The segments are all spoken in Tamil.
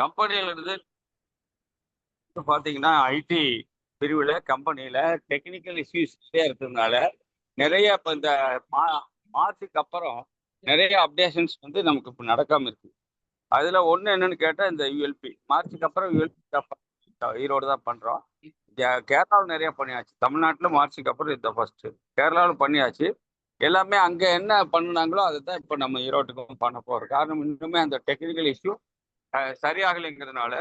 கம்பெனியில இருந்து பார்த்தீங்கன்னா ஐடி பிரிவில் கம்பெனியில் டெக்னிக்கல் இஷ்யூஸ் இருக்கிறதுனால நிறைய இப்போ இந்த மார்ச்சுக்கு அப்புறம் நிறைய அப்டேஷன்ஸ் வந்து நமக்கு இப்போ நடக்காமல் இருக்கு. அதில் ஒன்று என்னன்னு கேட்டால் இந்த யூஎல்பி மார்ச்சுக்கு அப்புறம் யூஎல்பி ஈரோடு தான் பண்ணுறோம். கேரளாவில் நிறைய பண்ணியாச்சு. தமிழ்நாட்டில் மார்ச்சுக்கு அப்புறம் இந்த ஃபர்ஸ்ட் கேரளாவில் பண்ணியாச்சு. எல்லாமே அங்கே என்ன பண்ணினாங்களோ அதுதான் இப்போ நம்ம ஈரோட்டுக்கும் பண்ண போகிறோம். காரணம் இன்னுமே அந்த டெக்னிக்கல் இஷ்யூ சரியாகலைங்கிறதுனால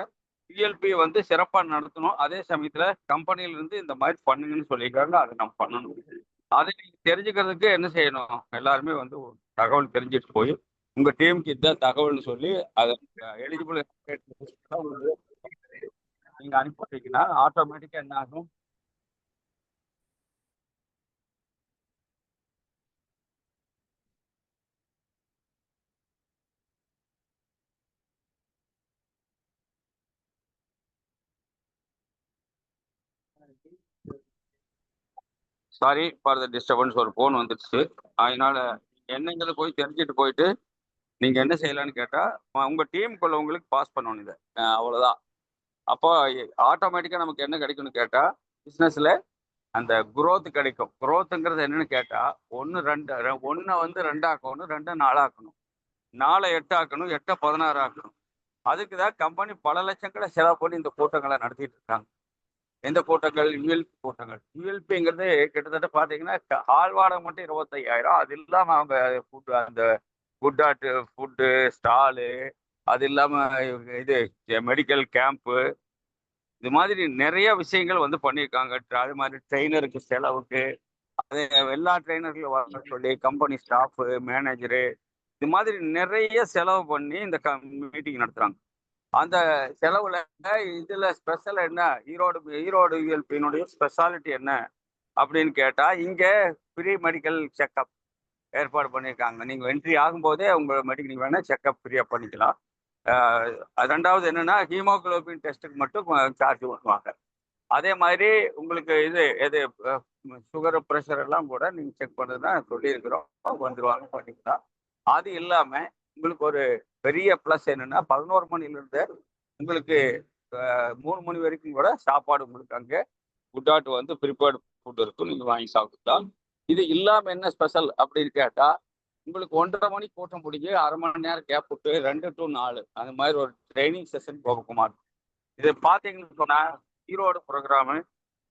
இஎல்பி வந்து சிறப்பாக நடத்தணும். அதே சமயத்தில் கம்பெனியிலிருந்து இந்த மாதிரி பண்ணுங்கன்னு சொல்லியிருக்காங்க. அதை நம்ம பண்ணணும். அதை நீங்கள் தெரிஞ்சுக்கிறதுக்கு என்ன செய்யணும்? எல்லாருமே வந்து ஒரு தகவல் தெரிஞ்சுட்டு போய் உங்கள் டீமுக்கு இதுதான் தகவல்னு சொல்லி அதை எலிஜிபிள் நீங்கள் அனுப்பிட்டீங்கன்னா ஆட்டோமேட்டிக்காக என்ன ஆகும்? சாரி ஃபார் த டிஸ்டர்பன்ஸ், ஒரு ஃபோன் வந்துடுச்சு. அதனால என்னங்கிறத போய் தெரிஞ்சுட்டு போயிட்டு நீங்கள் என்ன செய்யலான்னு கேட்டால் உங்கள் டீமுக்குள்ள உங்களுக்கு பாஸ் பண்ணணும் இதை. அவ்வளோதான். அப்போ ஆட்டோமேட்டிக்காக நமக்கு என்ன கிடைக்கும்னு கேட்டால் பிஸ்னஸில் அந்த குரோத் கிடைக்கும். குரோத்துங்கிறது என்னன்னு கேட்டால் ஒன்றை வந்து 2 ஆக்கணும், 2 4 ஆக்கணும், 4 8 ஆக்கணும், 8 16 ஆக்கணும். அதுக்கு தான் கம்பெனி பல லட்சங்களை செலவு பண்ணி இந்த கூட்டங்களை நடத்திட்டு இருக்காங்க. எந்த கூட்டங்கள்? யூஎல்பி கூட்டங்கள். யூஎல்பிங்கிறது கிட்டத்தட்ட பார்த்தீங்கன்னா ஹால் வாடகை மட்டும் 25,000. அது இல்லாமல் அவங்க அந்த ஃபுட்டு ஸ்டாலு, அது இல்லாமல் இது மெடிக்கல் கேம்ப்பு, இது மாதிரி நிறைய விஷயங்கள் வந்து பண்ணியிருக்காங்க. அது மாதிரி ட்ரெயினருக்கு செலவுக்கு, அது எல்லா ட்ரெயினர்களும் வர சொல்லி கம்பெனி ஸ்டாஃபு, மேனேஜரு, இது மாதிரி நிறைய செலவு பண்ணி இந்த மீட்டிங் நடத்துகிறாங்க. அந்த செலவுல இதுல ஸ்பெஷல் என்ன? ஈரோடு யூஎல்பியினுடைய ஸ்பெஷாலிட்டி என்ன அப்படின்னு கேட்டா, இங்க ஃப்ரீ மெடிக்கல் செக்அப் ஏற்பாடு பண்ணியிருக்காங்க. நீங்க என்ட்ரி ஆகும்போதே உங்க மெடிக்கல் நீங்க வேணா செக்அப் ஃப்ரீயா பண்ணிக்கலாம். ரெண்டாவது என்னன்னா ஹீமோகுளோபின் டெஸ்ட்டுக்கு மட்டும் சார்ஜ் பண்ணுவாங்க. அதே மாதிரி உங்களுக்கு எது சுகர் ப்ரெஷர் எல்லாம் கூட நீங்க செக் பண்ணுறதுனா சொல்லியிருக்கிறோம், வந்துருவாங்க பண்ணிக்கலாம். அது இல்லாம உங்களுக்கு ஒரு பெரிய ப்ளஸ் என்னன்னா 11 மணிலிருந்து உங்களுக்கு 3 மணி வரைக்கும் கூட சாப்பாடு உங்களுக்கு அங்கே ஃபுட் வந்து ப்ரிப்பேர்டு ஃபுட் இருக்கும், நீங்கள் வாங்கி சாப்பிட்டுக்கலாம். இது இல்லாமல் என்ன ஸ்பெஷல் அப்படின்னு கேட்டால் உங்களுக்கு 1:30 மணிக்கு கூட்டம் பிடிச்சி 1/2 மணி நேரம் கேப் விட்டு 2 to 4 அந்த மாதிரி ஒரு ட்ரைனிங் செஷன் கோபகுமார். இது பார்த்தீங்கன்னு சொன்னால் ஈரோடு ப்ரோக்ராமு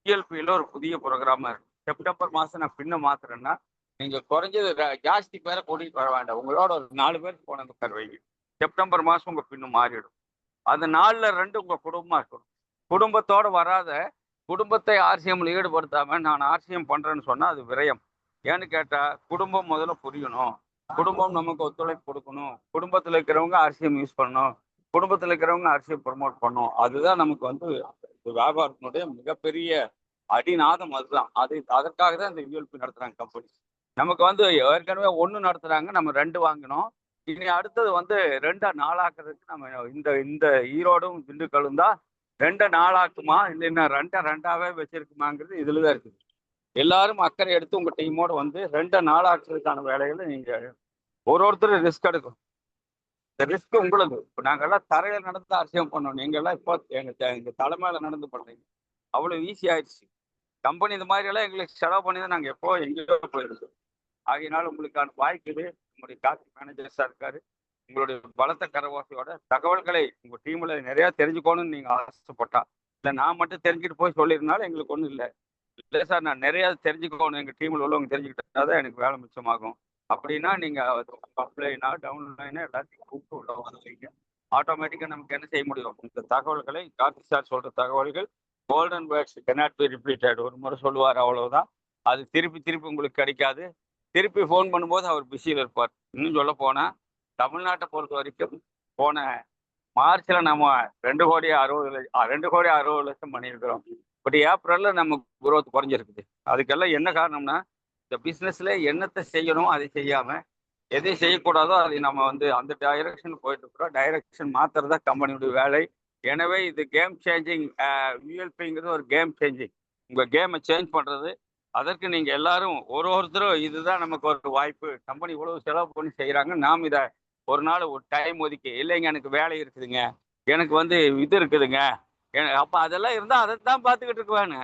டிஎல்பியில் ஒரு புதிய ப்ரோக்ராமாக இருக்கு. செப்டம்பர் மாதம் நான் பின்ன மாத்துறேன்னா நீங்கள் குறைஞ்சது ஜாஸ்தி பேரை கூட்டிகிட்டு வர வேண்டாம். உங்களோட ஒரு 4 பேருக்கு போனது பேர் வைங்க. செப்டம்பர் மாதம் உங்கள் பின்னு மாறிடும். அந்த 4ல் 2 உங்கள் குடும்பமாக இருக்கணும். குடும்பத்தோடு வராத, குடும்பத்தை ஆர்சிஎம்ல ஈடுபடுத்தாம நான் ஆர்சிஎம் பண்றேன்னு சொன்னா அது விரயம். ஏன்னு கேட்டா குடும்பம் முதல்ல புரியணும். குடும்பம் நமக்கு ஒத்துழைப்பு கொடுக்கணும். குடும்பத்தில் இருக்கிறவங்க ஆர்சிஎம் யூஸ் பண்ணணும். குடும்பத்தில் இருக்கிறவங்க ஆர்சிஎம் ப்ரமோட் பண்ணணும். அதுதான் நமக்கு வந்து வியாபாரத்தினுடைய மிகப்பெரிய அடிநாதம். அதுதான். அதற்காக தான் இந்த யூஎல்பி நடத்துறாங்க கம்பெனி. நமக்கு வந்து ஏற்கனவே 1 நடத்துறாங்க, நம்ம 2 வாங்கினோம். இனி அடுத்தது வந்து 2 4 நம்ம இந்த ஈரோடும் திண்டுக்கல்லும் தான் 2 4 இல்லைன்னா 2 2ஆவே வச்சிருக்குமாங்கிறது இதுல தான் இருக்குது. எல்லாரும் அக்கறை எடுத்து உங்க டீமோட வந்து 2 4 வேலைகளை நீங்க ஒருத்தர் ரிஸ்க் எடுக்கும். இந்த ரிஸ்க் உங்களுக்கு. இப்போ நாங்கெல்லாம் தரையில நடந்து அரசியம் பண்ணோம். நீங்க எல்லாம் இப்போ எங்க தலைமையில நடந்து பண்றீங்க. அவ்வளவு ஈஸி ஆயிடுச்சு. கம்பெனி இந்த மாதிரி எல்லாம் எங்களுக்கு செலவு பண்ணி தான் நாங்க எப்போ எங்கேயோ போயிருக்கோம். ஆகையினால உங்களுக்கான வாய்ப்பு இது. உங்களுடைய காஸ்ட் மேனேஜர்ஸா இருக்காரு. உங்களுடைய பலத்த கரவாசியோட தகவல்களை உங்க டீம்ல நிறைய தெரிஞ்சுக்கணும்னு நீங்க ஆசைப்பட்டா, இல்லை நான் மட்டும் தெரிஞ்சுட்டு போய் சொல்லியிருந்தாலும் எங்களுக்கு ஒன்றும் இல்லை. இல்லை சார், நான் நிறைய தெரிஞ்சுக்கணும், எங்க டீம்ல உள்ளவங்க தெரிஞ்சுக்கிட்டா தான் எனக்கு வேலை மிச்சமாகும் அப்படின்னா நீங்க அப்ளைனா டவுன்லைனா எல்லாத்தையும் கூப்பிட்டு உள்ள வந்துருக்கீங்க. ஆட்டோமேட்டிக்கா நமக்கு என்ன செய்ய முடியும்? இந்த தகவல்களை கார்த்தி சார் சொல்ற தகவல்கள் golden words cannot be repeated. ஒரு முறை சொல்லுவார், அவ்வளவுதான். அது திருப்பி திருப்பி உங்களுக்கு கிடைக்காது. திருப்பி ஃபோன் பண்ணும்போது அவர் பிஸியில் இருப்பார். இன்னும் சொல்ல போனா தமிழ்நாட்டை பொறுத்த வரைக்கும் போன மார்ச்ல நம்ம 2,60,00,000 பண்ணியிருக்கிறோம். பட் ஏப்ரல்ல நம்ம குரோத் குறைஞ்சிருக்குது. அதுக்கெல்லாம் என்ன காரணம்னா இந்த பிஸ்னஸ்ல என்னத்தை செய்யணும் அதை செய்யாம எதை செய்யக்கூடாதோ அதை நம்ம வந்து அந்த டைரக்ஷன் போயிட்டு இருக்கிறோம். டைரக்ஷன் மாத்துறதா கம்பெனியுடைய வேலை. எனவே இது கேம் சேஞ்சிங். யூஎல்பிங்கிறது ஒரு கேம் சேஞ்சிங். உங்க கேமை சேஞ்ச் பண்றது. அதற்கு நீங்க எல்லாரும் ஒருத்தரும் இதுதான் நமக்கு ஒரு வாய்ப்பு. கம்பெனி இவ்வளவு செலவு பண்ணி செய்யறாங்க, நாம் இதை ஒரு நாள் ஒரு டைம் ஒதுக்கி, இல்லைங்க எனக்கு வேலை இருக்குதுங்க, எனக்கு வந்து இது இருக்குதுங்க. அப்ப அதெல்லாம் இருந்தா அதைத்தான் பார்த்துக்கிட்டு இருக்குவானு.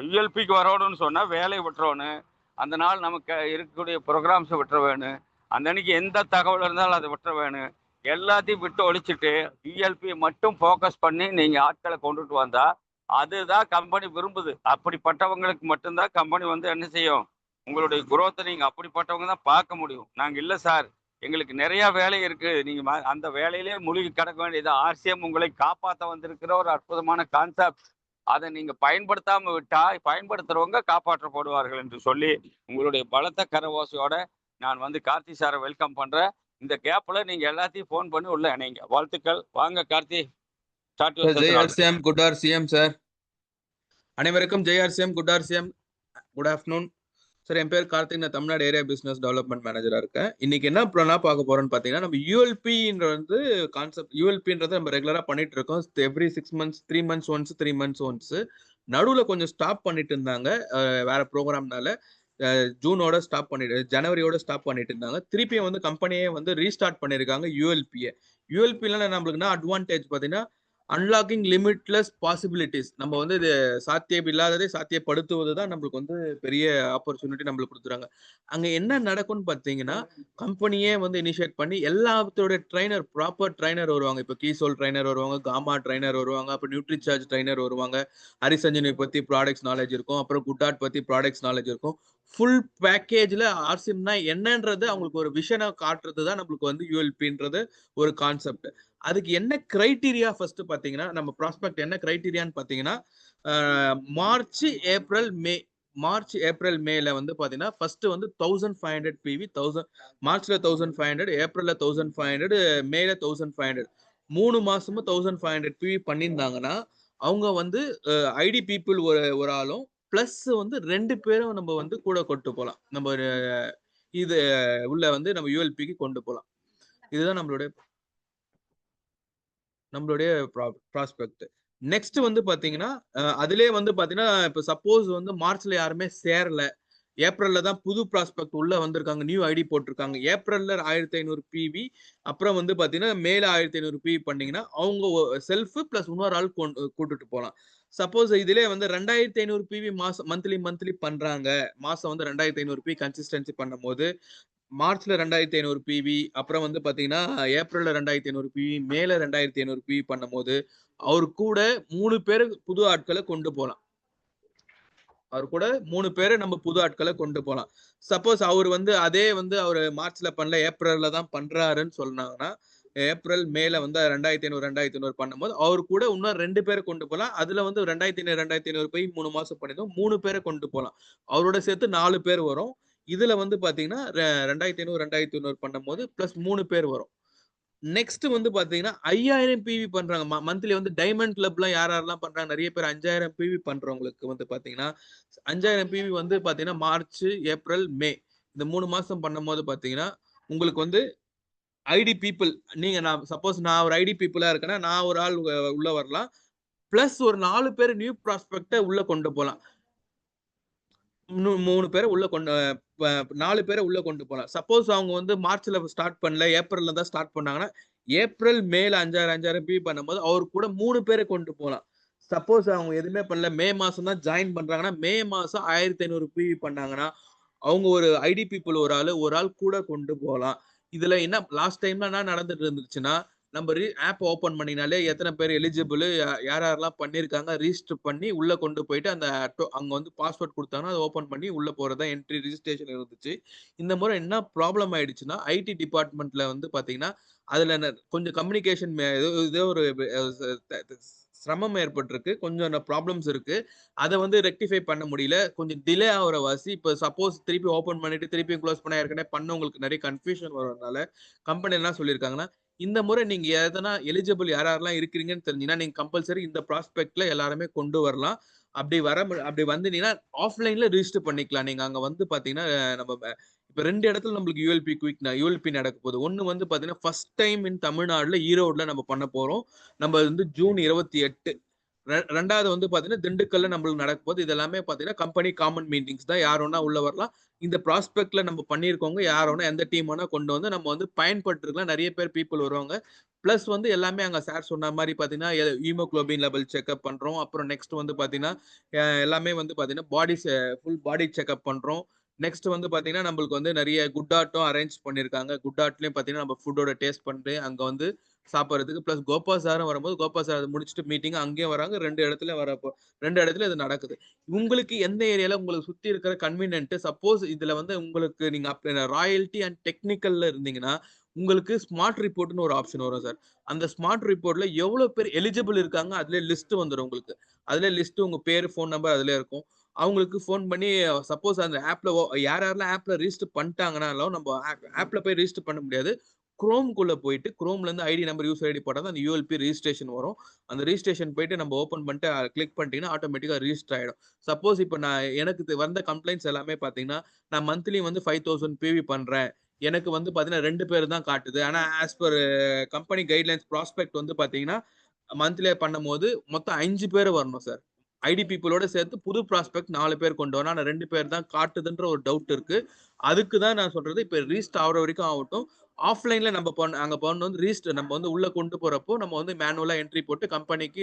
யுஎல்பிக்கு வரணும்னு சொன்னா வேலையை விட்டுறணும். அந்த நாள் நமக்கு இருக்கக்கூடிய ப்ரோக்ராம்ஸை விட்டுற வேணும். அந்த அன்னைக்கு எந்த தகவல் இருந்தாலும் அதை விட்டுற வேணும். எல்லாத்தையும் விட்டு ஒழிச்சிட்டு யுஎல்பி மட்டும் ஃபோக்கஸ் பண்ணி நீங்க ஆட்களை கொண்டுட்டு வந்தா அதுதான் கம்பெனி விரும்புது. அப்படிப்பட்டவங்களுக்கு மட்டும்தான் கம்பெனி வந்து என்ன செய்யும், உங்களுடைய குரோத்தை நீங்க அப்படிப்பட்டவங்க தான் பார்க்க முடியும். நாங்க இல்லை சார், எங்களுக்கு நிறைய வேலை இருக்கு, நீங்க அந்த வேலையிலே மூழ்கி கிடக்க வேண்டியது. ஆர்சிஎம் உங்களை காப்பாற்ற வந்திருக்கிற ஒரு அற்புதமான கான்செப்ட். அதை நீங்க பயன்படுத்தாம விட்டா பயன்படுத்துறவங்க காப்பாற்றப்படுவார்கள் என்று சொல்லி உங்களுடைய பலத்த கரவோசையோட நான் வந்து கார்த்தி சாரை வெல்கம் பண்றேன். இந்த கேப்ல நீங்க எல்லாத்தையும் போன் பண்ணி உள்ள இணைங்க. வாழ்த்துக்கள். வாங்க Karthi. JRCM good RCM sir. அனைவருக்கும் JRCM good RCM good afternoon sir. என் பேர் கார்த்திக், நான் தமிழ்நாடு ஏரியா பிசினஸ் டெவலப்மெண்ட் மேனேஜரா இருக்கேன். இன்னைக்கு என்ன பார்க்க போறோம்னு பாத்தீங்கன்னா, நம்ம யூஎல்பின்ற வந்து கான்செப்ட். யூஎல்பின்றதை நம்ம ரெகுலரா பண்ணிட்டு இருக்கோம். Every 6 months 3 months once 3 months once. நடுவில் கொஞ்சம் ஸ்டாப் பண்ணிட்டு இருந்தாங்க வேற ப்ரோக்ராம்னால. ஜூனோட ஸ்டாப் பண்ணிட்டு ஜனவரியோட ஸ்டாப் பண்ணிட்டு இருந்தாங்க. திருப்பியும் வந்து கம்பெனியே வந்து ரீஸ்டார்ட் பண்ணிருக்காங்க யூஎல்பியை. யூஎல்பில நம்மளுக்குன்னா அட்வான்டேஜ் பாத்தீங்கன்னா, அன்லாக்கிங் லிமிட்லெஸ் பாசிபிலிட்டிஸ். நம்ம வந்து இது சாத்தியம் இல்லாததை சாத்தியப்படுத்துவது தான் நம்மளுக்கு வந்து பெரிய ஆப்பர்ச்சுனிட்டி நம்மளுக்கு கொடுத்துறாங்க. அங்க என்ன நடக்கும்னு பார்த்தீங்கன்னா, கம்பெனியே வந்து இனிஷியேட் பண்ணி எல்லாத்தோட ட்ரைனர், ப்ராப்பர் ட்ரைனர் வருவாங்க. இப்போ கீசோல் ட்ரைனர் வருவாங்க, காமா ட்ரைனர் வருவாங்க, அப்புறம் நியூட்ரி சார்ஜ் ட்ரைனர் வருவாங்க, ஹரிசஞ்சனி பத்தி ப்ராடக்ட்ஸ் நாலேஜ் இருக்கும், அப்புறம் குட்டாட் பத்தி ப்ராடக்ட்ஸ் நாலேஜ் இருக்கும். ஃபுல் பேக்கேஜ்ல ஆர்சிஎம்னா என்னன்றது அவங்களுக்கு ஒரு விஷனை காட்டுறது தான் நம்மளுக்கு வந்து யூஎல்பின்றது ஒரு கான்செப்ட். அதுக்கு என்ன கிரைட்டீரியா ஃபர்ஸ்ட் பாத்தீங்கன்னா, நம்ம ப்ராஸ்பெக்ட் என்ன கிரைட்டீரியான்னு பாத்தீங்கன்னா, மார்ச் ஏப்ரல் மேல வந்து பாத்தீங்கன்னா ஃபர்ஸ்ட் வந்து 1500 PV, மார்ச்ல 1500, ஏப்ரல்ல 1500, மேல 1500, 3 மாசமும் 1500 PV பண்ணியிருந்தாங்கன்னா அவங்க வந்து ஐடி பீப்புள் ஒரு ஆளும் பிளஸ் வந்து 2 பேரும் நம்ம வந்து கூட கொண்டு போகலாம். நம்ம இது உள்ள வந்து நம்ம யூஎல்பிக்கு கொண்டு போகலாம். இதுதான் நம்மளுடைய ப்ராஸ்பெக்ட். நெக்ஸ்ட் வந்து பாத்தீங்கன்னா, அதுலயே வந்து பாத்தீங்கன்னா, இப்ப சப்போஸ் வந்து மார்ச்ல யாருமே சேரல, ஏப்ரல்ல தான் புது ப்ராஸ்பெக்ட் உள்ள வந்திருக்காங்க, நியூ ஐடி போட்டிருக்காங்க. ஏப்ரல்ல 1500 PV, அப்புறம் வந்து பாத்தீங்கன்னா மேல 1500 PV பண்ணீங்கன்னா அவங்க செல்ஃப் பிளஸ் இன்னொரு ஆள் கூட்டிட்டு போகலாம். சப்போஸ் இதுல வந்து 2500 PV மாசம் மந்த்லி பண்றாங்க, மாசம் வந்து 2500 PV கன்சிஸ்டன்சி பண்ணும் போது மார்ச்ல 2500 PV, அப்புறம் வந்து பாத்தீங்கன்னா ஏப்ரல்ல 2500 PV, மேல 2500 PV பண்ணும் போது அவரு கூட 3 பேரு புது ஆட்களை கொண்டு போகலாம். அவர் கூட 3 பேரை நம்ம புது ஆட்களை கொண்டு போகலாம். சப்போஸ் அவர் வந்து அதே வந்து அவர் மார்ச்ல பண்ணல, ஏப்ரல்ல தான் பண்றாருன்னு சொன்னாங்கன்னா, ஏப்ரல் மேல வந்து 2500 பண்ணும்போது அவர் கூட இன்னும் 2 பேரை கொண்டு போகலாம். அதுல வந்து 2500 போய் 3 மாசம் பண்ணிடும், 3 பேரை கொண்டு போகலாம். அவரோட சேர்த்து 4 பேர் வரும். இதுல வந்து பாத்தீங்கன்னா 2500 பண்ணும்போது பிளஸ் 3 பேர் வரும். நெக்ஸ்ட் வந்து பாத்தீங்கன்னா 5000 PV பண்றாங்க. மந்த்லி வந்து டைமண்ட் கிளப்லாம் யாரெல்லாம் பண்றாங்க, நிறைய பேர் 5000 PV பண்றவங்களுக்கு வந்து பாத்தீங்கன்னா 5000 PV வந்து பாத்தீங்கன்னா மார்ச், ஏப்ரல், மே இந்த 3 மாசம் பண்ணும்போது பாத்தீங்கன்னா உங்களுக்கு வந்து ஐடி பீப்புள், சப்போஸ் நான் ஒரு ஐடி பீப்புளா இருக்கேன்னா நான் ஒரு ஆள் உள்ள வரலாம். பிளஸ் ஒரு 4 பேர் நியூ ப்ராஸ்பெக்ட உள்ள கொண்டு போகலாம். 3 பேரை உள்ள 4 பேரை உள்ள கொண்டு போகலாம். சப்போஸ் அவங்க வந்து மார்ச்ல ஸ்டார்ட் பண்ணல, ஏப்ரல்ல தான் ஸ்டார்ட் பண்ணாங்கன்னா ஏப்ரல் மேல 5000 PV பண்ணும்போது அவர் கூட 3 பேரை கொண்டு போகலாம். சப்போஸ் அவங்க எதுவுமே பண்ணல, மே மாசம் தான் ஜாயின் பண்றாங்கன்னா மே மாசம் 1500 PV பண்ணாங்கன்னா அவங்க ஒரு ஐடி பீப்புள் ஒரு ஆள் கூட கொண்டு போகலாம். இதுல என்ன லாஸ்ட் டைம்ல என்ன நடந்துட்டு இருந்துச்சுன்னா, நம்ம ஆப் ஓபன் பண்ணினாலே எத்தனை பேர் எலிஜிபிள், யாரெல்லாம் பண்ணிருக்காங்க ரிஜிஸ்டர் பண்ணி உள்ள கொண்டு போயிட்டு அந்த அங்க வந்து பாஸ்வேர்ட் கொடுத்தாங்கன்னா அதை ஓபன் பண்ணி உள்ள போறதா என்ட்ரி ரிஜிஸ்ட்ரேஷன் இருந்துச்சு. இந்த முறை என்ன ப்ராப்ளம் ஆயிடுச்சுன்னா, ஐடி டிபார்ட்மெண்ட்ல வந்து பாத்தீங்கன்னா அதுல கொஞ்சம் கம்யூனிகேஷன் ஏதோ ஒரு சிரமம் ஏற்பட்டிருக்கு, கொஞ்சம் ப்ராப்ளம்ஸ் இருக்கு. அதை வந்து ரெக்டிஃபை பண்ண முடியல, கொஞ்சம் டிலே ஆகிற வாசி. இப்போ சப்போஸ் திருப்பி ஓப்பன் பண்ணிட்டு திருப்பி க்ளோஸ் பண்ண ஏற்கனவே பண்ணவங்களுக்கு நிறைய கன்ஃபியூஷன் வரதுனால கம்பெனி என்ன சொல்லியிருக்காங்கன்னா, இந்த முறை நீங்க எதனா எலிஜிபிள் யாரெல்லாம் இருக்கிறீங்கன்னு தெரிஞ்சீங்கன்னா நீங்க கம்பல்சரி இந்த ப்ராஸ்பெக்ட்ல எல்லாருமே கொண்டு வரலாம். அப்படி வந்தீங்கன்னா ஆஃப்லைன்ல ரிஜிஸ்டர் பண்ணிக்கலாம். நீங்க அங்க வந்து பாத்தீங்கன்னா நம்ம இப்ப 2 இடத்துல நம்மளுக்கு யூஎல்பி நடக்க போகுது. ஒன்னு வந்து பாத்தீங்கன்னா ஃபர்ஸ்ட் டைம் இன் தமிழ்நாடுல ஈரோடுல நம்ம பண்ண போறோம். நம்ம வந்து ஜூன் 28 ரெண்டாவது வந்து பாத்தீங்கன்னா திண்டுக்கல்ல நம்மளுக்கு நடக்கும் போது இது எல்லாமே பாத்தீங்கன்னா கம்பெனி காமன் மீட்டிங்ஸ் தான். யார் வேணா உள்ள வரலாம். இந்த ப்ராஸ்பெக்ட்ல நம்ம பண்ணியிருக்கவங்க யார் வேணா எந்த டீம் வேணா கொண்டு வந்து நம்ம வந்து பயன்பட்டுருக்கலாம். நிறைய பேர் பீப்புள் வருவாங்க. பிளஸ் வந்து எல்லாமே அங்க சார் சொன்ன மாதிரி பாத்தீங்கன்னா ஹீமோகுளோபின் லெவல் செக்அப் பண்றோம். அப்புறம் நெக்ஸ்ட் வந்து பாத்தீங்கன்னா எல்லாமே வந்து பாத்தீங்கன்னா ஃபுல் பாடி செக்அப் பண்றோம். நெக்ஸ்ட் வந்து பாத்தீங்கன்னா நம்மளுக்கு வந்து நிறைய குட் ஆர்ட்டும் அரேஞ்ச் பண்ணிருக்காங்க. குட் ஆர்ட்லயும் பாத்தீங்கன்னா நம்ம ஃபுட்டோட டேஸ்ட் பண்ணிட்டு அங்க வந்து சாப்பிட்றதுக்கு பிளஸ் கோபா சாரும் வரும்போது கோபா சார் அதை முடிச்சுட்டு மீட்டிங் அங்கேயும் வராங்க. 2 இடத்துல இது நடக்குது. உங்களுக்கு எந்த ஏரியால உங்களுக்கு சுத்தி இருக்கிற கன்வீனியன்ட் சப்போஸ் இதுல வந்து உங்களுக்கு நீங்க ராயல்டி அண்ட் டெக்னிக்கல்ல இருந்தீங்கன்னா உங்களுக்கு ஸ்மார்ட் ரிப்போர்ட்னு ஒரு ஆப்ஷன் வரும் சார். அந்த ஸ்மார்ட் ரிப்போர்ட்ல எவ்வளவு பேர் எலிஜிபிள் இருக்காங்க அதுல லிஸ்ட் வந்துடும் உங்களுக்கு. அதுல லிஸ்ட் உங்க பேரு ஃபோன் நம்பர் அதுல இருக்கும். அவங்களுக்கு ஃபோன் பண்ணி சப்போஸ் அந்த ஆப்ல யாரெல்லாம் ஆப்ல ரிஜிஸ்டர் பண்ணிட்டாங்கனாலும் நம்ம ஆப்ல போய் ரிஜிஸ்டர் பண்ண முடியாது. குரோம்குள்ள போயிட்டு குரோம்ல இருந்து ஐடி நம்பர் யூசர் ஐடி போட்டா அந்த யூஎல்பி ரெஜிஸ்ட்ரேஷன் வரும். அந்த ரெஜிஸ்ட்ரேஷன் போயிட்டு நம்ம ஓபன் பண்ணிட்டு கிளிக் பண்ணிட்டீங்கன்னா ஆட்டோமேட்டிக்கா ரெஜிஸ்டர் ஆயிடும். சப்போஸ் இப்போ நான் எனக்கு வந்த கம்ப்ளைண்ட்ஸ் எல்லாமே பாத்தீங்கன்னா நான் மந்த்லி வந்து 5000 பிவி பண்றேன். எனக்கு வந்து பாத்தீங்கன்னா 2 பேர் தான் காட்டுது. ஆனா as per company guidelines prospect வந்து பாத்தீங்கன்னா மந்த்லி பண்ணும்போது மொத்தம் 5 பேர் வரணும் சார். ஐடி பீப்புளோட சேர்த்து புது ப்ராஸ்பெக்ட் 4 பேர் கொண்டு வரணும். ஆனா 2 பேர் தான் காட்டுதுன்ற ஒரு டவுட் இருக்கு. அதுக்கு தான் நான் சொல்றது இப்ப ரீஸ்ட் ஆகுற வரைக்கும் ஆகட்டும். ஆஃப்லைன்ல நம்ம அங்க வந்து ரீஸ்டர் நம்ம வந்து உள்ள கொண்டு போறப்போ நம்ம வந்து மேனுவலா என்ட்ரி போட்டு கம்பெனிக்கு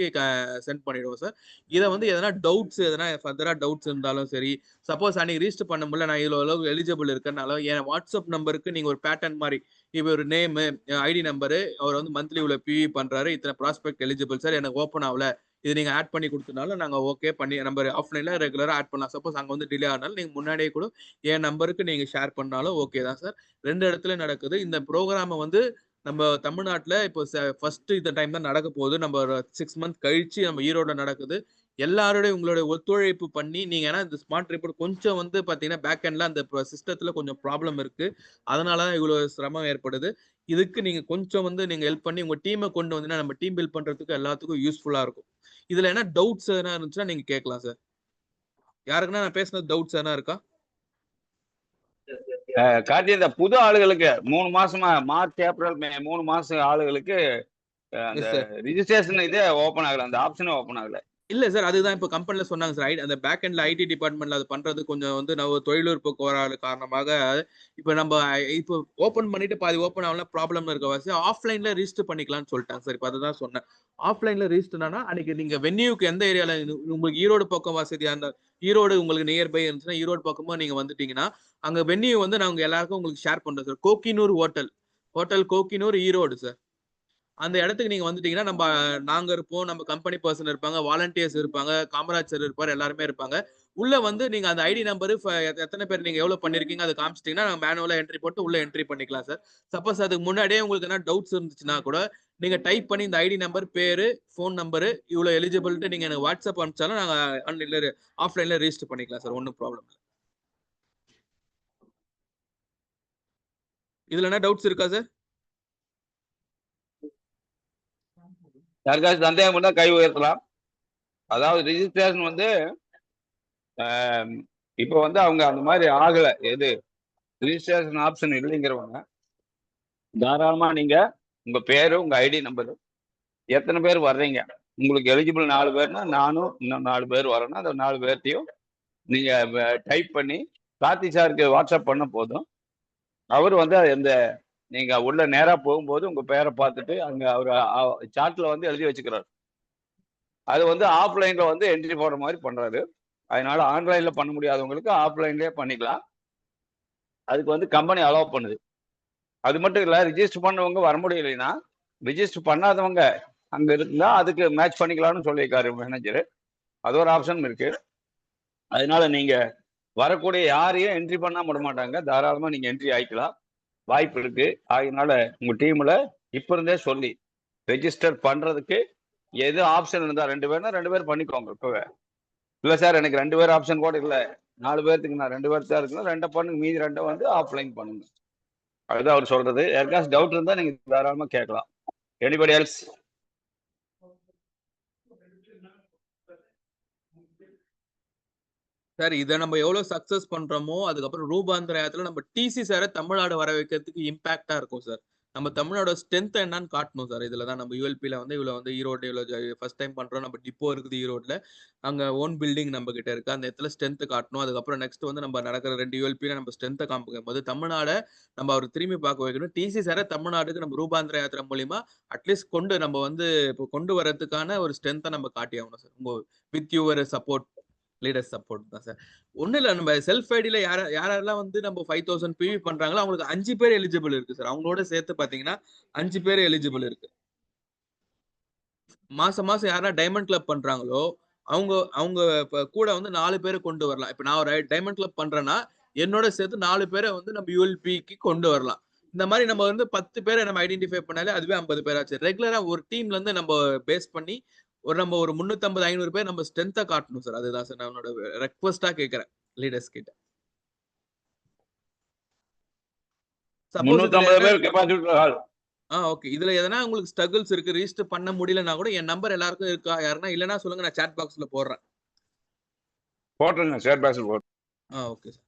சென்ட் பண்ணிடுவோம் சார். இதை வந்து எதனா டவுட்ஸ் எதனா ஃபர்தரா டவுட்ஸ் இருந்தாலும் சரி, சப்போஸ் அன்னைக்கு ரீஸ்டர் பண்ண முடியல நான் இவ்வளவு அளவு எலிஜிபிள் இருக்கனால என் வாட்ஸ்அப் நம்பருக்கு நீங்க ஒரு பேட்டர்ன் மாதிரி இப்போ ஒரு நேம் ஐடி நம்பரு அவர் வந்து மந்த்லி இவ்வளவு பிவி பண்றாரு இத்தனை ப்ராஸ்பெக்ட் எலிஜிபிள் சார் எனக்கு ஓப்பன் ஆகல இது நீங்க ஆட் பண்ணி கொடுத்தனால நாங்க ஓகே பண்ணி நம்பர் ஆஃப்லைன்ல ரெகுலரா ஆட் பண்ணலாம். சப்போஸ் அங்க வந்து டிலே ஆனாலும் நீங்க முன்னாடியே கூட என் நம்பருக்கு நீங்க ஷேர் பண்ணாலும் ஓகே தான் சார். 2 இடத்துல நடக்குது. இந்த ப்ரோக்ராம வந்து நம்ம தமிழ்நாட்டுல இப்போ ஃபர்ஸ்ட் இந்த டைம் தான் நடக்க போகுது. நம்ம ஒரு 6 மந்த் கழிச்சு நம்ம ஈரோட நடக்குது. எல்லாரோடய உங்களுடைய ஒத்துழைப்பு பண்ணி நீங்க ஏன்னா இந்த ஸ்மார்ட் ரிப்போர்ட் கொஞ்சம் வந்து பாத்தீங்கன்னா பேக் எண்ட்ல அந்த சிஸ்டத்துல கொஞ்சம் ப்ராப்ளம் இருக்கு. அதனால தான் இவ்வளவு சிரமம் ஏற்படுது. இதுக்கு நீங்க கொஞ்சம் வந்து நீங்க ஹெல்ப் பண்ணி உங்க டீமை கொண்டு வந்தீங்கன்னா நம்ம டீம் பில்ட் பண்றதுக்கு எல்லாத்துக்கும் யூஸ்ஃபுல்லா இருக்கும். இதுல என்ன டவுட்ஸ் எதனா இருந்துச்சுன்னா நீங்க கேட்கலாம் சார். யாருக்குன்னா நான் பேசுனது டவுட்ஸ் எதனா இருக்கா? கார்த்தி, இந்த புது ஆளுகளுக்கு 3 மாசமா மார்ச் ஏப்ரல் மே 3 மாசம் ஆளுகளுக்கு அந்த ரிஜிஸ்ட்ரேஷன் இதே ஓபன் ஆகல, அந்த ஆப்ஷனே ஓபன் ஆகல. இல்ல சார் அதுதான் இப்போ கம்பெனில சொன்னாங்க சார். அந்த பேக் எண்ட்ல ஐடி டிபார்ட்மெண்ட்ல அது பண்றது கொஞ்சம் வந்து நம்ம தொழில்நுட்ப கோளாறு காரணமாக இப்போ நம்ம இப்போ ஓபன் பண்ணிட்டு பாதி ஓபன் ஆகலாம் ப்ராப்ளம் இருக்க வாசி ஆஃப்லைன்ல ரிஜிஸ்டர் பண்ணிக்கலாம்னு சொல்லிட்டாங்க சார். இப்போ அதுதான் சொன்னேன். ஆஃப்லைன்ல ரிஜிஸ்டர்னா அன்னைக்கு நீங்க வென்யூக்கு எந்த ஏரியால உங்களுக்கு ஈரோடு பக்கம் வசதியா இருந்தா ஈரோடு உங்களுக்கு நியர்பை இருந்துச்சுன்னா ஈரோடு பக்கமா நீங்க வந்துட்டீங்கன்னா அங்க வென்யூ வந்து நாங்க எல்லாருக்கும் உங்களுக்கு ஷேர் பண்றோம் sir. Kohinoor hotel Kohinoor Erode sir. அந்த இடத்துக்கு நீங்க வந்துட்டீங்கன்னா நாங்க இருப்போம், நம்ம கம்பெனி பர்சன் இருப்பாங்க, வாலண்டியர்ஸ் இருப்பாங்க, காமராஜ் சார் இருப்பாரு, எல்லாருமே இருப்பாங்க. உள்ள வந்து நீங்க அந்த ஐடி நம்பர் எத்தனை பேர் நீங்க எவ்வளவு பண்ணிருக்கீங்க அதை காமிச்சிட்டீங்கன்னா நாங்க மேனுவலா என்ட்ரி போட்டு உள்ள என்ட்ரி பண்ணிக்கலாம் சார். சப்போஸ் அதுக்கு முன்னாடியே உங்களுக்கு என்ன டவுட்ஸ் இருந்துச்சுன்னா கூட நீங்க டைப் பண்ணி இந்த ஐடி நம்பர் பேரு ஃபோன் நம்பரு இவ்வளவு எலிஜிபிலிட்டி நீங்க எனக்கு வாட்ஸ்அப் அனுப்பிச்சாலும் நாங்க ஆஃப்லைன்ல ரெஜிஸ்டர் பண்ணிக்கலாம் சார். ஒன்றும் ப்ராப்ளம் இல்லை. இதுல என்ன டவுட்ஸ் இருக்கா சார்? யாருக்காச்சும் சந்தேகம் இருந்தா கை உயர்த்தலாம். அதாவது ரிஜிஸ்ட்ரேஷன் வந்து இப்போ வந்து அவங்க அந்த மாதிரி ஆகல, எது ரிஜிஸ்ட்ரேஷன் ஆப்ஷன் இல்லைங்கிறவங்க தாராளமா நீங்க உங்க பேரு உங்க ஐடி நம்பரு எத்தனை பேர் வர்றீங்க, உங்களுக்கு எலிஜிபிள் 4 பேர்னா நானும் இன்னும் 4 பேர் வரணும். அந்த 4 பேர்த்தையும் நீங்க டைப் பண்ணி கார்த்தி சாருக்கு வாட்ஸ்அப் பண்ண போதும். அவர் வந்து எந்த நீங்க உள்ள நேரா போகும்போது உங்க பேரை பார்த்துட்டு அங்க அவர் சார்ட்ல வந்து எழுதி வச்சுக்கிறார். அது வந்து ஆஃப்லைன்ல வந்து என்ட்ரி போடுற மாதிரி பண்றாரு. அதனால ஆன்லைன்ல பண்ண முடியாதவங்களுக்கு ஆஃப்லைன்லயே பண்ணிக்கலாம். அதுக்கு வந்து கம்பெனி அலோவ் பண்ணுது. அது மட்டும் இல்ல, ரிஜிஸ்டர் பண்ணவங்க வர முடியலைன்னா ரிஜிஸ்டர் பண்ணாதவங்க அங்க இருந்தா அதுக்கு மேட்ச் பண்ணிக்கலாம்னு சொல்லியிருக்காரு மேனேஜர். அது ஒரு ஆப்ஷன் இருக்கு. அதனால நீங்க வரக்கூடிய யாரையும் என்ட்ரி பண்ணா விட மாட்டாங்க. தாராளமா நீங்க என்ட்ரி ஆயிக்கலாம், வாய்ப்பு இருக்கு. அதனால உங்க டீம்ல இப்ப இருந்தே சொல்லி ரெஜிஸ்டர் பண்றதுக்கு எது ஆப்ஷன் இருந்தா 2 பேர்னா 2 பேர் பண்ணிக்கோங்க. இப்பவே இல்ல சார் எனக்கு 2 பேர் ஆப்ஷன் கூட இல்ல, 4 பேர்த்துக்கு நான் 2 பேர் தான் இருக்குன்னா 2 பண்ணுங்க, மீதி 2 வந்து ஆஃப்லைன் பண்ணுங்க. அதுதான் அவர் சொல்றது. யாருக்காச்சும் டவுட் இருந்தா நீங்க தாராளமா கேட்கலாம். Anybody else? சார் இதை நம்ம எவ்வளவு சக்சஸ் பண்றோமோ அதுக்கப்புறம் ரூபாந்தரத்துல நம்ம டிசி சாரை தமிழ்நாடு வர வைக்கிறதுக்கு இம்பாக்டா இருக்கும் சார். நம்ம தமிழ்நாடோட ஸ்ட்ரென்த் என்னன்னு காட்டணும் சார். இதுல தான் நம்ம யூஎல்பில வந்து இவ்வளோ வந்து ஈரோடு இவ்வளோ ஃபர்ஸ்ட் டைம் பண்றோம். நம்ம டிப்போ இருக்குது ஈரோட்ல. அங்க ஓன் பில்டிங் நம்ம கிட்ட இருக்கு. அந்த இடத்துல ஸ்ட்ரென்த் காட்டணும். அதுக்கப்புறம் நெக்ஸ்ட் வந்து நம்ம நடக்கிற 2 யூஎல்பில நம்ம ஸ்ட்ரென்த்தை காமிக்கும்போது தமிழ்நாட நம்ம அவர் திரும்பி பார்க்க வைக்கணும். டிசி சார தமிழ்நாட்டுக்கு நம்ம ரூபாந்திர யாத்திரை மூலியமா அட்லீஸ்ட் நம்ம வந்து இப்போ கொண்டு வரதுக்கான ஒரு ஸ்ட்ரென்த்தை நம்ம காட்டி ஆகணும் சார். உங்க with your support, leader support தான் சார். ஒன்றும் இல்லை, நம்ம செல்ஃப் ஐடியில் யாரெல்லாம் வந்து நம்ம 5000 பிவி பண்றாங்களோ அவங்களுக்கு 5 பேர் எலிஜிபிள் இருக்கு சார். அவங்களோட சேர்த்து பார்த்தீங்கன்னா 5 பேர் எலிஜிபிள் இருக்கு. மாசம் மாசம் யாரா டைமண்ட் கிளப் பண்றாங்களோ அவங்க அவங்க கூட வந்து 4 பேரை கொண்டு வரலாம். இப்போ நான் ஒரு டைமண்ட் கிளப் பண்றேன்னா என்னோட சேர்த்து 4 பேரை வந்து நம்ம யூஎல்பிக்கு கொண்டு வரலாம். இந்த மாதிரி நம்ம வந்து 10 பேரை நம்ம ஐடென்டிஃபை பண்ணாலே அதுவே 50 பேராச்சு. ரெகுலரா ஒரு டீம்ல இருந்து நம்ம பேஸ் பண்ணி நம்ம ஒரு 350 500 பேர் நம்ம ஸ்ட்ரென்த்தை காட்டணும் சார். அதுதான் சார் நான் என்னோட ரெக்வஸ்டா கேட்கிறேன் லீடர்ஸ் கிட்ட. சப்போஸ் 350 பேர் கெபாசிட்டி ஹால். ஓகே. இதுல எதனா உங்களுக்கு ஸ்ட்ரகிள்ஸ் இருக்கு, ரிஜிஸ்டர் பண்ண முடியலன்னா கூட என் நம்பர் எல்லாருக்கும் இருக்கா, யாருன்னா இல்லைன்னா சொல்லுங்க, நான் சாட் பாக்ஸ்ல போடுறேன். போட்டுருங்க, ஷேர் பாக்ஸ்ல போட்டு. Okay sir.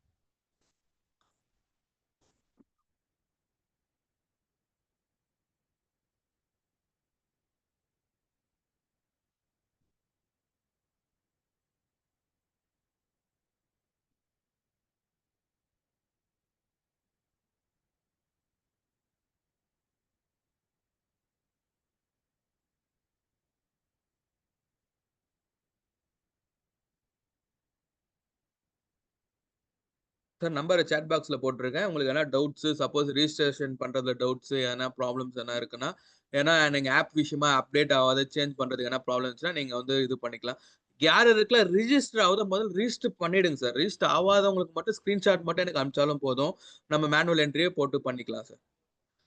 Sir number chat பாக்ஸ்ல போட்டிருக்கேன். உங்களுக்கு எதனா டவுட்ஸ், சப்போஸ் ரிஜிஸ்ட்ரேஷன் பண்றதுல டவுட்ஸ், எதனா ப்ராப்ளம்ஸ் எதனா இருக்குன்னா, ஏன்னா நீங்க ஆப் விஷயமா அப்டேட் ஆகாத சேஞ்ச் பண்றதுக்கு எதனா ப்ராப்ளம் இருந்துச்சுன்னா நீங்க வந்து இது பண்ணிக்கலாம். யார் இருக்குல்ல ரிஜிஸ்டர் ஆகுதோ முதல்ல ரிஜிஸ்டர் பண்ணிடுங்க சார். ரிஜிஸ்டர் ஆகாதவங்களுக்கு மட்டும் ஸ்கிரீன்ஷாட் மட்டும் எனக்கு அனுப்பிச்சாலும் போதும். நம்ம மேனுவல் என்ட்ரியே போட்டு பண்ணிக்கலாம் சார்.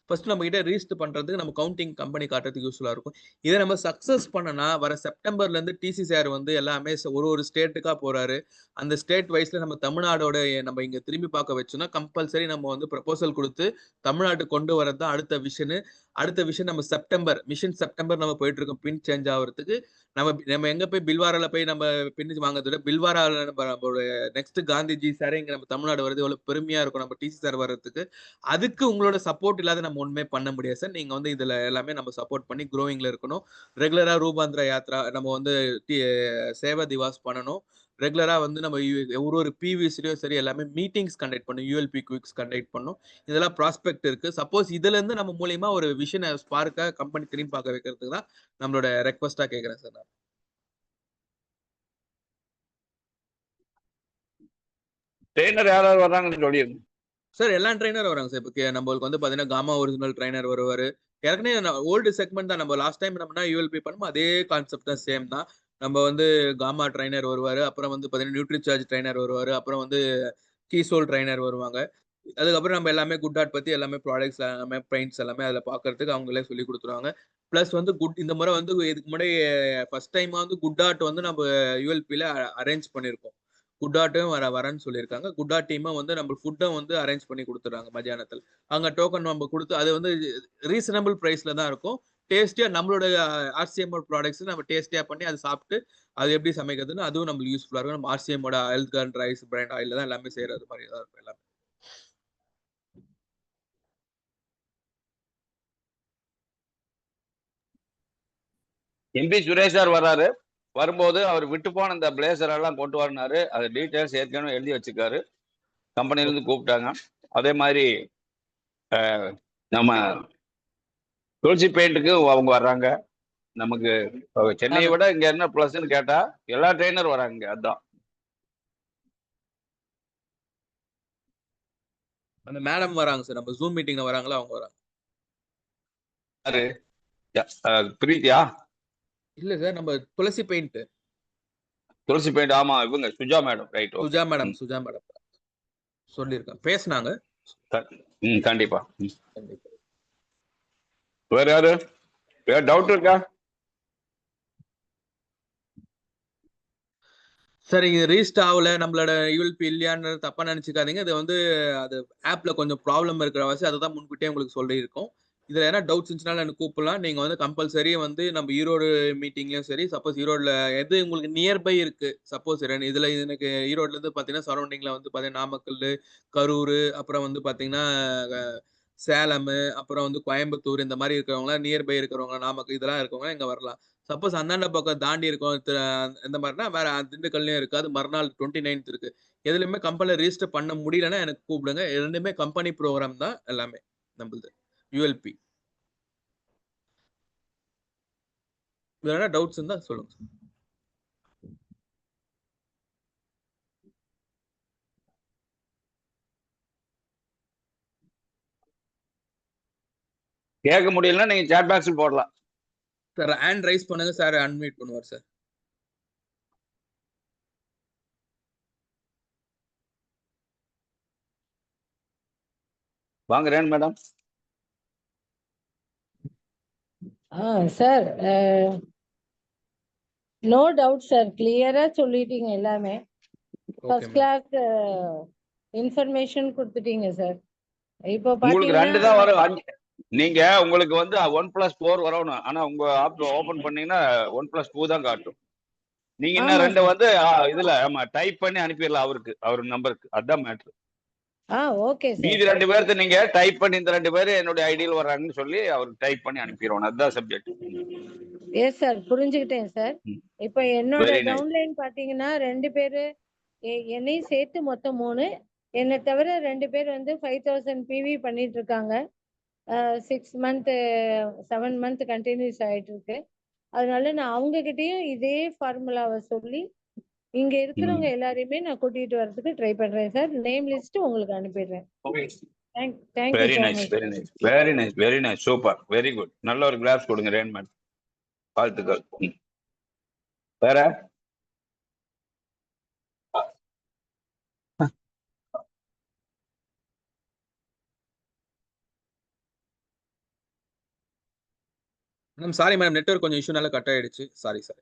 ஃபர்ஸ்ட் நம்ம கிட்ட ரிஜிஸ்டர் பண்றதுக்கு நம்ம கவுண்டிங் கம்பெனி காட்டுறதுக்கு யூஸ்ஃபுல்லா இருக்கும். இதை நம்ம சக்சஸ் பண்ணனா வர செப்டம்பர்ல இருந்து டிசி சார் வந்து எல்லாமே ஒரு ஸ்டேட்டுக்கா போறாரு. அந்த ஸ்டேட் வைஸ்ல நம்ம தமிழ்நாடோட நம்ம இங்க திரும்பி பார்க்க வச்சோம்னா கம்பல்சரி நம்ம வந்து ப்ரப்போசல் கொடுத்து தமிழ்நாட்டுக்கு கொண்டு வரது தான் அடுத்த விஷன். நம்ம செப்டம்பர் செப்டம்பர் நம்ம போயிட்டு இருக்கோம் பின் சேஞ்ச் ஆகிறதுக்கு. நம்ம எங்க போய் பில்வாரால போய் நம்ம பின்னு வாங்குறத விட பில்வாரால நம்மளோட நெக்ஸ்ட் காந்திஜி சார் இங்க நம்ம தமிழ்நாடு வருது எவ்வளவு பெருமையா இருக்கும் நம்ம டிசி சார் வர்றதுக்கு. அதுக்கு உங்களோட சப்போர்ட் இல்லாத நம்ம ஒண்ணுமே பண்ண முடியாது சார். நீங்க வந்து இதுல எல்லாமே நம்ம சப்போர்ட் பண்ணி க்ரோவிங்ல இருக்கணும். ரெகுலரா ரூபாந்திர யாத்ரா நம்ம வந்து சேவா திவாஸ் பண்ணணும். ரெகுலரா வந்து நம்ம ஒரு பிவிஸ்லயும் சரி எல்லாமே மீட்டிங்ஸ் கண்டக்ட் பண்ணும், யூஎல்பி குவிக்ஸ் கண்டக்ட் பண்ணும். இதெல்லாம் ப்ராஸ்பெக்ட் இருக்கு. சப்போஸ் இதுல இருந்து நம்ம மூலியமா ஒரு விஷனை ஸ்பார்க்கா கம்பெனி திரும்பி பார்க்க வைக்கிறதுக்கு தான் நம்மளோட ரெக்வஸ்டா கேட்கிறேன் சார் நான். ட்ரெயினர் யாராவது வர்றாங்கன்னு சொல்லிடுங்க சார். எல்லா ட்ரைனர் வராங்க சார். இப்போ நம்மளுக்கு வந்து பாத்தீங்கன்னா காமா ஒரிஜினல் ட்ரைனர் வருவாரு. ஏற்கனவே ஓல்டு செக்மெண்ட் தான். நம்ம லாஸ்ட் டைம் நம்ம யூஎல்பி பண்ணும் அதே கான்செப்ட் தான், சேம் தான். நம்ம வந்து காமா ட்ரைனர் வருவாரு. அப்புறம் வந்து பாத்தீங்கன்னா நியூட்ரி சார்ஜ் ட்ரைனர் வருவாரு. அப்புறம் வந்து கீசோல் ட்ரைனர் வருவாங்க. அதுக்கப்புறம் நம்ம எல்லாமே குட் டாட் பத்தி எல்லாமே ப்ராடக்ட்ஸ் எல்லாமே பெயிண்ட்ஸ் எல்லாமே அதில் பார்க்கறதுக்கு அவங்களே சொல்லி கொடுத்துருவாங்க. ப்ளஸ் வந்து இந்த முறை வந்து இதுக்கு முன்னாடி ஃபர்ஸ்ட் டைமா வந்து குட் டாட் வந்து நம்ம யூஎல்பியில் அரேஞ்ச் பண்ணியிருக்கோம். குட் டாட்டும் வரேன்னு சொல்லியிருக்காங்க. குட் டாட் டீமும் வந்து நம்ம ஃபுட்டை வந்து அரேஞ்ச் பண்ணி கொடுத்துட்றாங்க மத்தியானத்தில். அங்கே டோக்கன் நம்ம கொடுத்து அது வந்து ரீசனபிள் ப்ரைஸ்ல தான் இருக்கும். டேஸ்டியா நம்மளோட ஆர்சிஎம் ப்ராடக்ட்ஸ் நம்ம டேஸ்டியா பண்ணி அதை சாப்பிட்டு அது எப்படி சமைக்கிறதுன்னு அதுவும் நம்மளுக்கு யூஸ்ஃபுல்லாக இருக்கும். நம்ம ஆர்சிஎம்மோட health card rice brand oil தான் எல்லாமே செய்யறது மாதிரி தான் இருக்கும் எல்லாமே. எம்பி சுரேஷ் சார் வர்றாரு. வரும்போது அவர் விட்டு போன இந்த பிளேசர் எல்லாம் கொண்டு வரனாரு. அது டீட்டெயில்ஸ் ஏற்கனவே எழுதி வச்சுக்காரு. கம்பெனில இருந்து கூப்பிட்டாங்க. அதே மாதிரி நம்ம துளசி பெயிண்ட்டுக்கு அவங்க வர்றாங்க. நமக்கு சென்னையை விட இங்க என்ன பிளஸ்ன்னு கேட்டா எல்லா ட்ரெயினர் வராங்க. அதான் அந்த மேடம் வராங்க சார். நம்ம ஜூம் மீட்டிங்ல வராங்களா, அவங்க வராங்க. பிரீத்தியா? இல்ல சார், நம்ம துளசி பெயிண்ட். துளசி பெயிண்ட், ஆமா இவங்க Suja madam. Right, Suja madam சொல்லியிருக்காங்க, பேசினாங்க. கண்டிப்பா. வேற யாரு வேற டவுட் இருக்கா சார்? இது ரீஸ்ட் ஆகல, நம்மளோட யூஎல்பி இல்லையான்னு தப்பா நினைச்சுக்காதீங்க. இது வந்து அது ஆப்ல கொஞ்சம் ப்ராப்ளம் இருக்கிற வாசி அதை தான் முன்கூட்டியே உங்களுக்கு சொல்லியிருக்கோம். இதுல என்ன டவுட்ஸ் இருந்துச்சுனாலும் எனக்கு கூப்பிடலாம். நீங்க வந்து கம்பல்சரி வந்து நம்ம ஈரோடு மீட்டிங்லயும் சரி, சப்போஸ் ஈரோடுல எது உங்களுக்கு நியர்பை இருக்கு, சப்போஸ் இதுல எனக்கு ஈரோடுல இருந்து பாத்தீங்கன்னா சரௌண்டிங்ல வந்து பாத்தீங்கன்னா நாமக்கல், கரூர், அப்புறம் வந்து பாத்தீங்கன்னா சேலம், அப்புறம் வந்து கோயம்புத்தூர் இந்த மாதிரி இருக்கிறவங்க, நியர்பை இருக்கிறவங்க, நாமக்கல் இதெல்லாம் இருக்கவங்க இங்க வரலாம். சப்போஸ் அந்தாண்ட பக்கம் தாண்டி இருக்கோம் இந்த மாதிரினா வேற திண்டுக்கல்லையும் இருக்கு. அது மறுநாள் 29th இருக்கு. எதுலையுமே கம்பெனில ரெஜிஸ்டர் பண்ண முடியலன்னா எனக்கு கூப்பிடுங்க. ரெண்டுமே கம்பெனி ப்ரோக்ராம் தான் எல்லாமே நம்மளுது. யூஎல்பி. வேற டவுட்ஸ் இருந்தா சொல்லுங்க. கேட்க முடியலன்னா நீங்க சாட் பாக்ஸில் போடலாம். சார் ஹேண்ட் ரைஸ் பண்ணுங்க சார், அன்மியூட் பண்ணுவார் சார். வாங்க ரேன் madam. Sir no doubt sir, கிளியரா சொல்லிட்டீங்க எல்லாமே. ஃபர்ஸ்ட் கிளாஸ் இன்ஃபர்மேஷன் கொடுத்துட்டீங்க சார். இப்போ உங்களுக்கு 2 பாத்தீங்கன்னா தான் வரும். நீங்க உங்களுக்கு வந்து 1+4 வரணும். ஆனா உங்க ஆப் ஓபன் பண்ணீங்கன்னா 1+2 தான் காட்டும். நீங்க இன்னும் ஆமா 2 சார். வந்து இதுல டைப் பண்ணி அனுப்பிடலாம் அவருக்கு, அவர் நம்பருக்கு. அதான் மேட்ரு. Okay sir. மீதி 2 பேர்த்து நீங்க டைப் பண்ணி இந்த 2 பேர் என்னுடைய ஐடியில் வர்றாங்கன்னு சொல்லி அவருக்கு டைப் பண்ணி அனுப்பிடுவோம். அதுதான் சப்ஜெக்ட். எஸ் சார், புரிஞ்சுக்கிட்டேன் சார். இப்போ என்னோட வெரி நைஸ். டவுன்லைன் பாத்தீங்கன்னா 2 பேரு, என்னையும் சேர்த்து மொத்தம் 3, என்னை தவிர 2 பேர் வந்து 5000 PV பண்ணிட்டு இருக்காங்க. 6 மந்த் 7 மந்த் கண்டினியூஸ் ஆயிட்டு இருக்கு. அதனால நான் அவங்க கிட்டயும் இதே ஃபார்முலாவை சொல்லி இங்க இருக்கிறவங்க எல்லாரையுமே நான் கூட்டிட்டு வரதுக்கு ட்ரை பண்றேன் சார். நேம் லிஸ்ட் உங்களுக்கு அனுப்பிடுறேன். Thank you very so nice, much. Very nice, very nice, very nice, super, very good. நல்ல ஒரு கிளாஸ் கொடுங்க ரேன்மேன். வாழ்த்துக்கள். வேற மேடம் சாரி மேடம், நெட்வொர்க் கொஞ்சம் இஷ்யூனால கட் ஆயிடுச்சு. Sorry sir.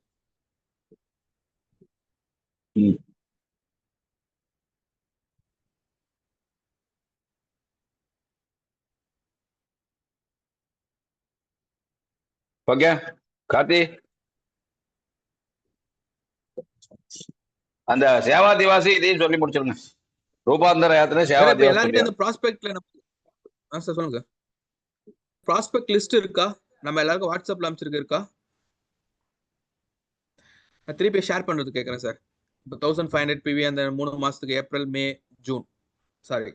ஓகே கார்த்தி, அந்த சேவா திவாசி இதையும் சொல்லி முடிச்சிருங்க. ரூபாந்தர யாத்திரை சேவா இப்ப திவாஸ் எல்லாருமே சொல்லியா? இந்த ப்ராஸ்பெக்ட்ல சார் சொல்லுங்க சார். ப்ராஸ்பெக்ட் லிஸ்ட் இருக்கா? நம்ம எல்லாருக்கும் வாட்ஸ்அப்ல அனுப்பிச்சிருக்கு இருக்கா? நான் திருப்பி ஷேர் பண்றது கேட்கறேன் சார். இப்போ 1500 PV அந்த 3 மாசத்துக்கு April, May, June, sorry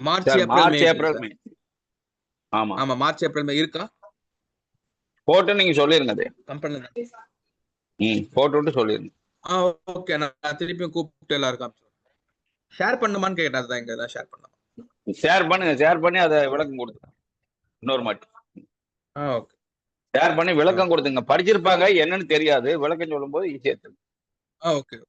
March, sir April, March, May. April, May. ஆமா ஆமா மார்ச், ஏப்ரல், மே இருக்கா? போட்டு நீங்க சொல்லிருங்க. அது கம்பெனில போட்டு சொல்லிருங்க. ஓகே. நான் திருப்பியும் கூப்பிட்டு எல்லாருக்கும் ஷேர் பண்ணுமான்னு கேட்டதான் இங்க தான் ஷேர் பண்ணலாம். ஷேர் பண்ணுங்க, ஷேர் பண்ணி அதை விளக்கம் கொடுத்து இன்னொரு மாட்டி ஓகே. ஷேர் பண்ணி விளக்கம் கொடுத்துங்க. படிச்சிருப்பாங்க, என்னன்னு தெரியாது, விளக்கம் சொல்லும் போது ஈஸியா தெரியும். ஓகே.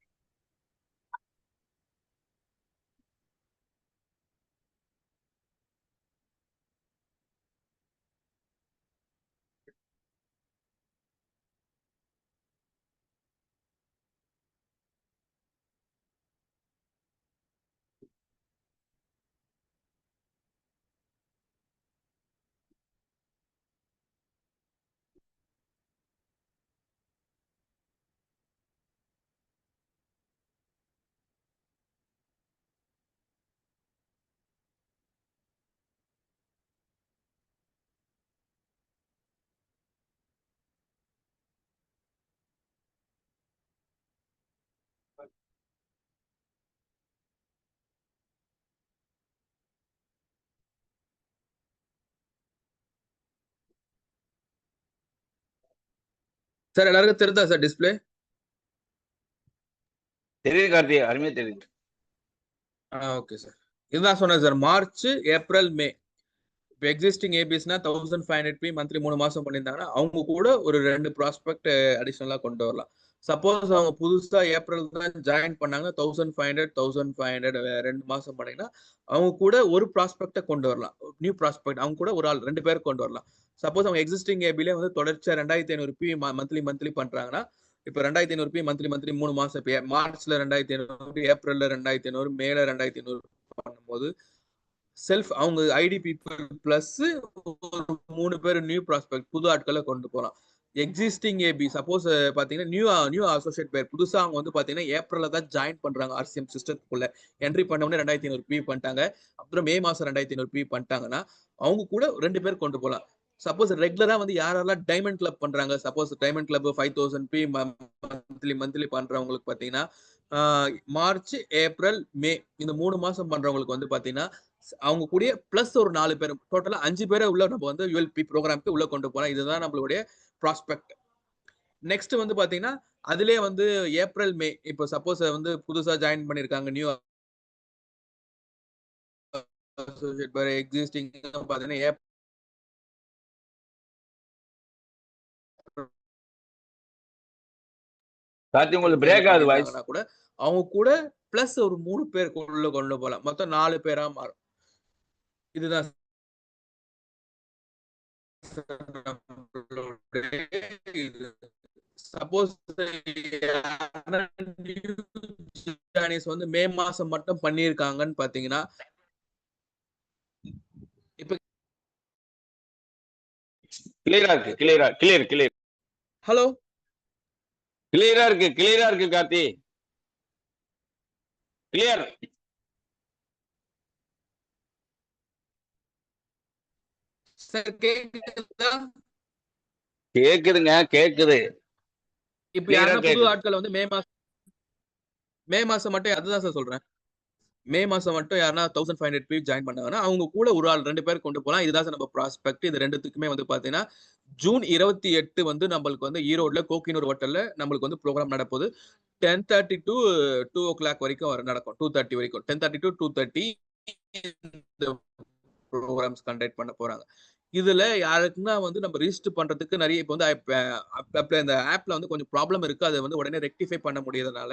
சார் எல்லாருக்கும் தெரியுதா சார் டிஸ்பிளே? தெரியுது கார்த்தி, அருமையா தெரியுது. Okay sir. இதுதான் சொன்னேன் சார். மார்ச், ஏப்ரல், மே. இப்போ எக்ஸிஸ்டிங் ஏபிஎஸ்னா 1500 பி மந்த்லி 3 மாசம் பண்ணியிருந்தாங்கன்னா அவங்க கூட ஒரு 2 ப்ராஸ்பெக்ட் அடிஷனலா கொண்டு வரலாம். சப்போஸ் அவங்க புதுசா ஏப்ரல் தான் ஜாயின் பண்ணாங்க, 1500 2 மாசம் பண்ணீங்கன்னா அவங்க கூட ஒரு ப்ராஸ்பெக்டை கொண்டு வரலாம். நியூ ப்ராஸ்பெக்ட் அவங்க கூட ஒரு ஆள் 2 பேர் கொண்டு வரலாம். சப்போஸ் அவங்க எக்ஸிஸ்டிங் ஏபிலே வந்து தொடர்ச்சியா 2500 பி மந்த்லி பண்றாங்கன்னா, இப்போ 2500 பி மந்த்லி 3 மாசம், இப்போ மார்ச்ல 2500, ஏப்ரல்ல 2500, மேல 2500 பண்ணும்போது செல்ஃப் அவங்க ஐடி பீப்புள் பிளஸ் ஒரு 3 பேர் நியூ ப்ராஸ்பெக்ட் புது ஆட்களை கொண்டு போகலாம். எக்ஸிஸ்டிங் ஏபி சப்போஸ் பாத்தீங்கன்னா நியூ அசோசியேட் பேர் புதுசா அவங்க வந்து பாத்தீங்கன்னா ஏப்ரல்ல தான் ஜாயின் பண்றாங்க RCM சிஸ்டத்துக்குள்ள என்ட்ரி பண்ண உடனே 2500 பி பண்ணிட்டாங்க. அப்புறம் மே மாசம் 2500 பி பண்ணிட்டாங்கன்னா அவங்க கூட 2 பேர் கொண்டு போகலாம். சப்போஸ் ரெகுலரா வந்து யாரெல்லாம் டைமண்ட் கிளப் பண்றாங்க, suppose diamond club 5000 B monthly பண்றவங்களுக்கு பாத்தீங்கன்னா மார்ச் ஏப்ரல் மே இந்த 3 மாசம் பண்றவங்களுக்கு வந்து பாத்தீங்கன்னா அவங்க கூட பிளஸ் ஒரு 4 பேர் டோட்டலா 5 பேரை உள்ள நம்ம வந்து ULP ப்ரோக்ராம்க்கு உள்ள கொண்டு போலாம். இதுதான் நம்மளுடைய ப்ராஸ்பெக்ட். நெக்ஸ்ட் வந்து பாத்தீங்கன்னா அதுலயே வந்து ஏப்ரல் மே இப்போ சப்போஸ் வந்து புதுசா ஜாயின் பண்ணிருக்காங்க நியூ அசோசியேட் பேர் எக்ஸிஸ்டிங் பாத்தீங்கன்னா கார்த்தி உங்களுக்கு பிரேக் ஆகுது வாய்ஸ். கூட அவங்க கூட பிளஸ் ஒரு 3 பேர் உள்ள கொண்டு போகலாம். மொத்தம் 4 பேரா மாறும். இதுதான் சப்போஸ் வந்து மே மாசம் மட்டும் பண்ணிருக்காங்கன்னு பாத்தீங்கன்னா இப்ப கிளியரா இருக்கு, கிளியர். ஹலோ கிளியரா இருக்கு கார்த்தி, கிளியர். சார் கேக்குதா? கேக்குது. இப்ப யாரா புது ஆட்கள் வந்து மே மாசம் மட்டும் அதுதான் சார் சொல்றேன். மே மாசம் மட்டும் யாருன்னா 1500 பீப் ஜாயின் பண்ணாங்கன்னா அவங்க கூட ஒரு ஆள் 2 பேர் கொண்டு போலாம். இதுதான் சார் நம்ம ப்ராஸ்பெக்ட். இது ரெண்டுத்துக்குமே வந்து பாத்தீங்கன்னா ஜூன் 28 வந்து நம்மளுக்கு வந்து ஈரோட்ல கோகினூர் ஹோட்டல்ல நம்மளுக்கு வந்து ப்ரோக்ராம் நடப்போகுது. 10:30 to 2 o'clock வரைக்கும் நடக்கும். 2:30 வரைக்கும் 10:30 to 2:30 ப்ரோக்ராம்ஸ் கண்டக்ட் பண்ண போறாங்க. இதுல யாருக்குன்னா வந்து நம்ம ரிஜிஸ்டர் பண்றதுக்கு நிறைய இப்போ வந்து இந்த ஆப்ல வந்து கொஞ்சம் ப்ராப்ளம் இருக்கு. அதை வந்து உடனே ரெக்டிஃபை பண்ண முடியாதனால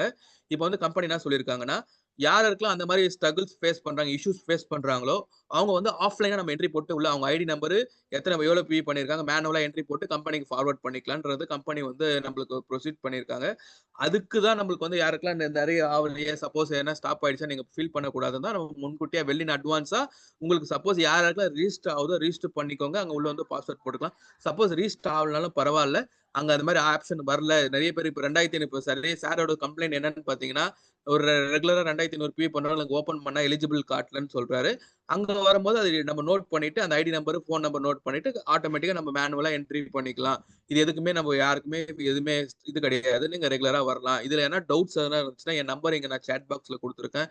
இப்போ வந்து கம்பெனி என்ன சொல்லியிருக்காங்கன்னா யாருக்கெல்லாம் அந்த மாதிரி ஸ்ட்ரகிள்ஸ் ஃபேஸ் பண்றாங்க, இஷ்யூஸ் ஃபேஸ் பண்றாங்களோ அவங்க வந்து ஆஃப்லைனா நம்ம என்ட்ரி போட்டு உள்ள அவங்க ஐடி நம்பர் எவ்வளவு பி பண்ணிருக்காங்க மேனுவலா என்ட்ரி போட்டு கம்பெனிக்கு ஃபார்வர்ட் பண்ணிக்கலாம்ன்றது கம்பெனி வந்து நம்மளுக்கு ப்ரொசீட் பண்ணிருக்காங்க. அதுக்கு தான் நம்மளுக்கு வந்து யாருக்கெல்லாம் நிறைய ஆவலையே சப்போஸ் என்ன ஸ்டாப் ஆயிடுச்சா நீங்க ஃபீல் பண்ணக்கூடாதுன்னு தான் நம்ம முன்கூட்டியா வெள்ளின் அட்வான்ஸா உங்களுக்கு சப்போஸ் யாருக்கெல்லாம் ரிஜிஸ்டர் ஆகுதோ ரிஜிஸ்டர் பண்ணிக்கோங்க. அங்க உள்ள வந்து பாஸ்வேர்ட் போட்டுக்கலாம். சப்போஸ் ரிஜிஸ்டர் ஆகலனாலும் பரவாயில்ல, அங்க அந்த மாதிரி ஆப்ஷன் வரல. நிறைய பேர் இப்போ 2500 இப்போ சாரோட கம்ப்ளைண்ட் என்னன்னு பாத்தீங்கன்னா ஒரு ரெகுலரா 2500 பி பண்றவங்க ஓபன் பண்ணா எலிஜிபிள் காட்டலன்னு சொல்றாரு. அங்க வரும்போது அது நம்ம நோட் பண்ணிட்டு அந்த ID number phone number note பண்ணிட்டு ஆட்டோமேட்டிக்கா நம்ம மேனுவலா என்ட்ரி பண்ணிக்கலாம். இது எதுக்குமே நம்ம யாருக்குமே எதுவுமே இது கிடையாது. நீங்க ரெகுலரா வரலாம். இதுல என்ன டவுட்ஸ் எதனா இருந்துச்சுன்னா என் நம்பர் இங்க நான் சாட் பாக்ஸ்ல கொடுத்துருக்கேன்.